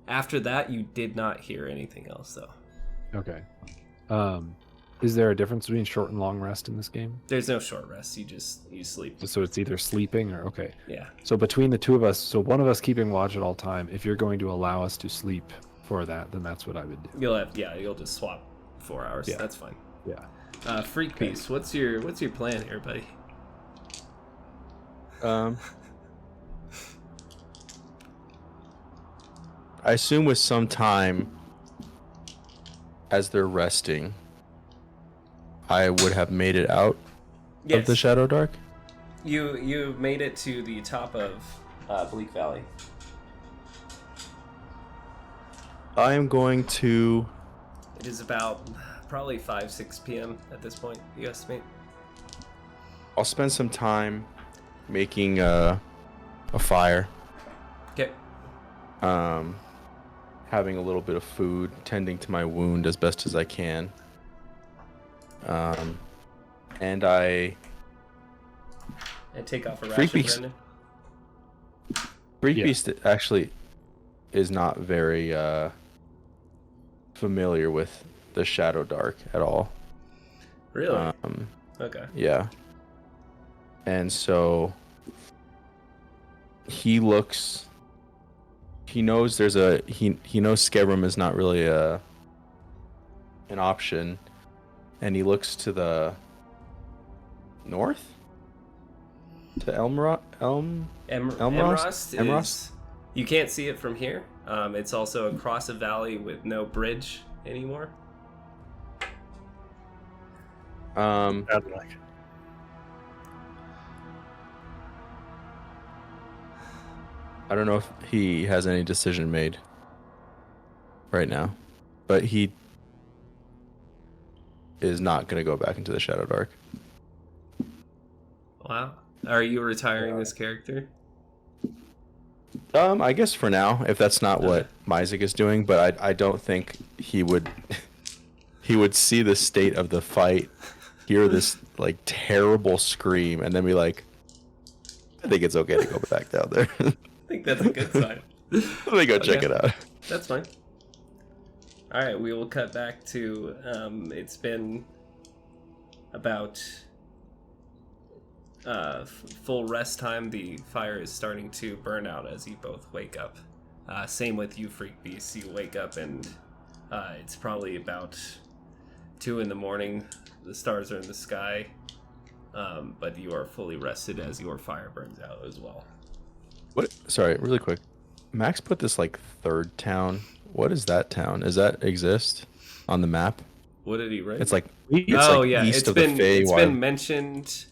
After that, you did not hear anything else, though. Okay. Is there a difference between short and long rest in this game? There's no short rest. You sleep. So it's either sleeping or okay. Yeah. So between the two of us, so one of us keeping watch at all time. If you're going to allow us to sleep for that, then that's what I would do. You'll just swap 4 hours. Yeah. That's fine. Yeah. Freak Beast, what's your plan here, buddy? I assume with some time as they're resting, I would have made it out of the Shadowdark. You made it to the top of Bleak Valley. I am going to. It is about probably 5-6 p.m. at this point, you estimate. I'll spend some time making a fire. Okay. Having a little bit of food, tending to my wound as best as I can. And I. And take off a Freak ration, Beast. Brendan. Freak Yeah. Beast actually is not very familiar with the Shadowdark at all. Really? Okay. Yeah. And so he knows there's he knows Skyrim is not really an option, and he looks to the north, to Elmrost. Emrost? You can't see it from here. It's also across a valley with no bridge anymore. I don't know if he has any decision made right now, but he is not going to go back into the Shadowdark. Wow. Are you retiring this character? I guess for now, if that's not what Myzik is doing, but I don't think he would see the state of the fight, hear this like terrible scream, and then be like, I think it's okay to go back down there. I think that's a good sign. Let me go check it out. That's fine. Alright, we will cut back to, it's been about full rest time. The fire is starting to burn out as you both wake up. Same with you, Freak Beast. You wake up and it's probably about 2 in the morning. The stars are in the sky, but you are fully rested as your fire burns out as well. What? Sorry, really quick. Max put this like third town. What is that town? Does that exist on the map? What did he write? It's like It's east of the it's Feywild. been mentioned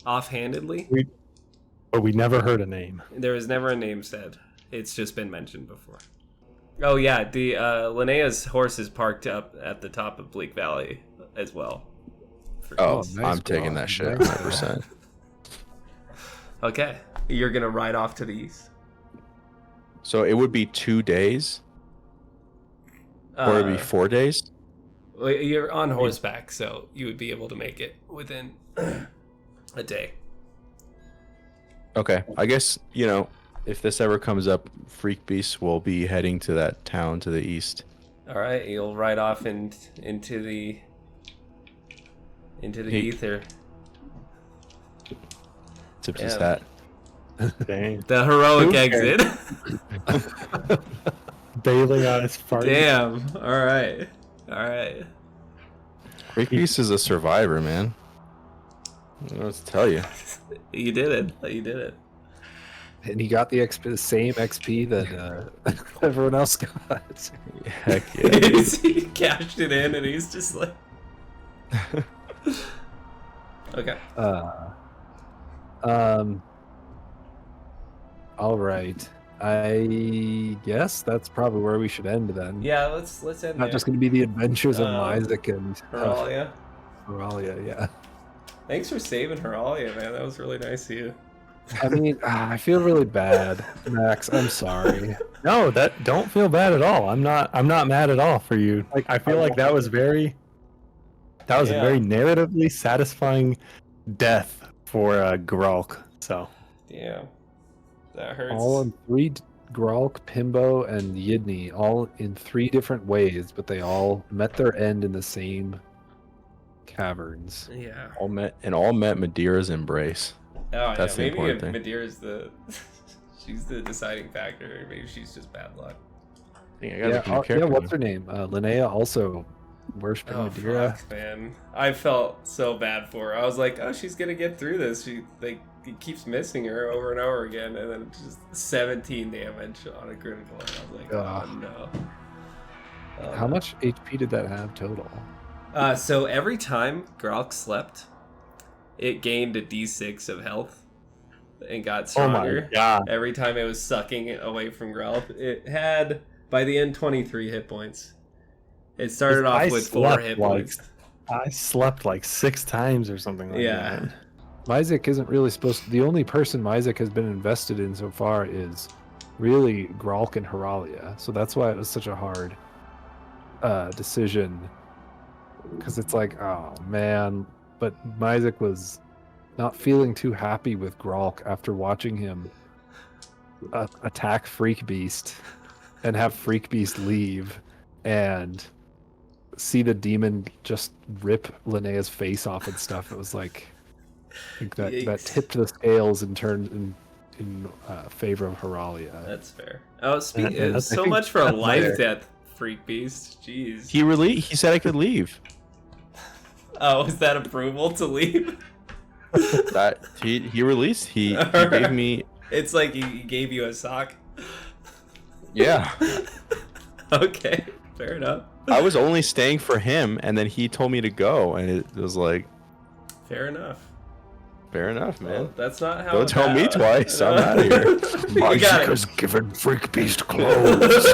offhandedly. But we never heard a name. There was never a name said. It's just been mentioned before. Oh yeah, the Linnea's horse is parked up at the top of Bleak Valley as well. Oh, nice I'm taking Gralk. that shit Nice 100%. Okay, you're gonna ride off to the east. So it would be 2 days, or it'd be 4 days. Well, you're on horseback, so you would be able to make it within a day. Okay, I guess if this ever comes up, Freak Beast will be heading to that town to the east. All right, you'll ride off into the Hey. ether. Tips his Yeah. hat. Dang. The heroic Okay. exit. Bailing on his fart. Damn. All right. Freak Beast is a survivor, man. I don't know what to tell you. You did it. And he got the same XP that everyone else got. Heck yeah. He cashed it in, and he's just like, okay. All right. I guess that's probably where we should end then. Yeah, let's end Not there. just going to be the adventures of Isaac and Heralia. Heralia, yeah. Thanks for saving Heralia, man. That was really nice of you. I mean, I feel really bad, Max. I'm sorry. No, don't feel bad at all. I'm not mad at all for you. Like I feel like that was a very narratively satisfying death for Gralk. So Yeah, that hurts. All in 3 Gralk, Pimbo, and Yidney, all in 3 different ways, but they all met their end in the same caverns. Yeah. all met Madeira's embrace. Oh, That's the maybe important if thing. Madeira's she's the deciding factor. Maybe she's just bad luck. What's her name? Linnea also worshipping Oh, Madeira. fuck, man. I felt so bad for her. I was like, oh, she's gonna get through this. She it keeps missing her over and over again, and then just 17 damage on a critical. And I was like, oh no. How much HP did that have total? So every time Gralk slept, it gained a d6 of health and got stronger. Oh my god. Every time it was sucking it away from Gralk, it had, by the end, 23 hit points. It started off with 4 hit points. I slept like 6 times or something like Yeah. that. Myzik isn't really supposed to... The only person Myzik has been invested in so far is really Gralk and Heralia. So that's why it was such a hard decision. Because it's like, oh man... But Myzik was not feeling too happy with Gralk after watching him attack Freak Beast and have Freak Beast leave and see the demon just rip Linnea's face off and stuff. It was like that tipped the scales and turned in favor of Heralia. That's fair. Oh, I so think much for a that's life fair. death, Freak Beast. Jeez. He said I could leave. Oh, is that approval to leave? That he released. He gave me. It's like he gave you a sock. Yeah. Okay, fair enough. I was only staying for him, and then he told me to go, and it was like, Fair enough. fair enough, man. Well, that's not how. Don't tell me twice. I'm out of here. You got it. Given Freak Beast clothes.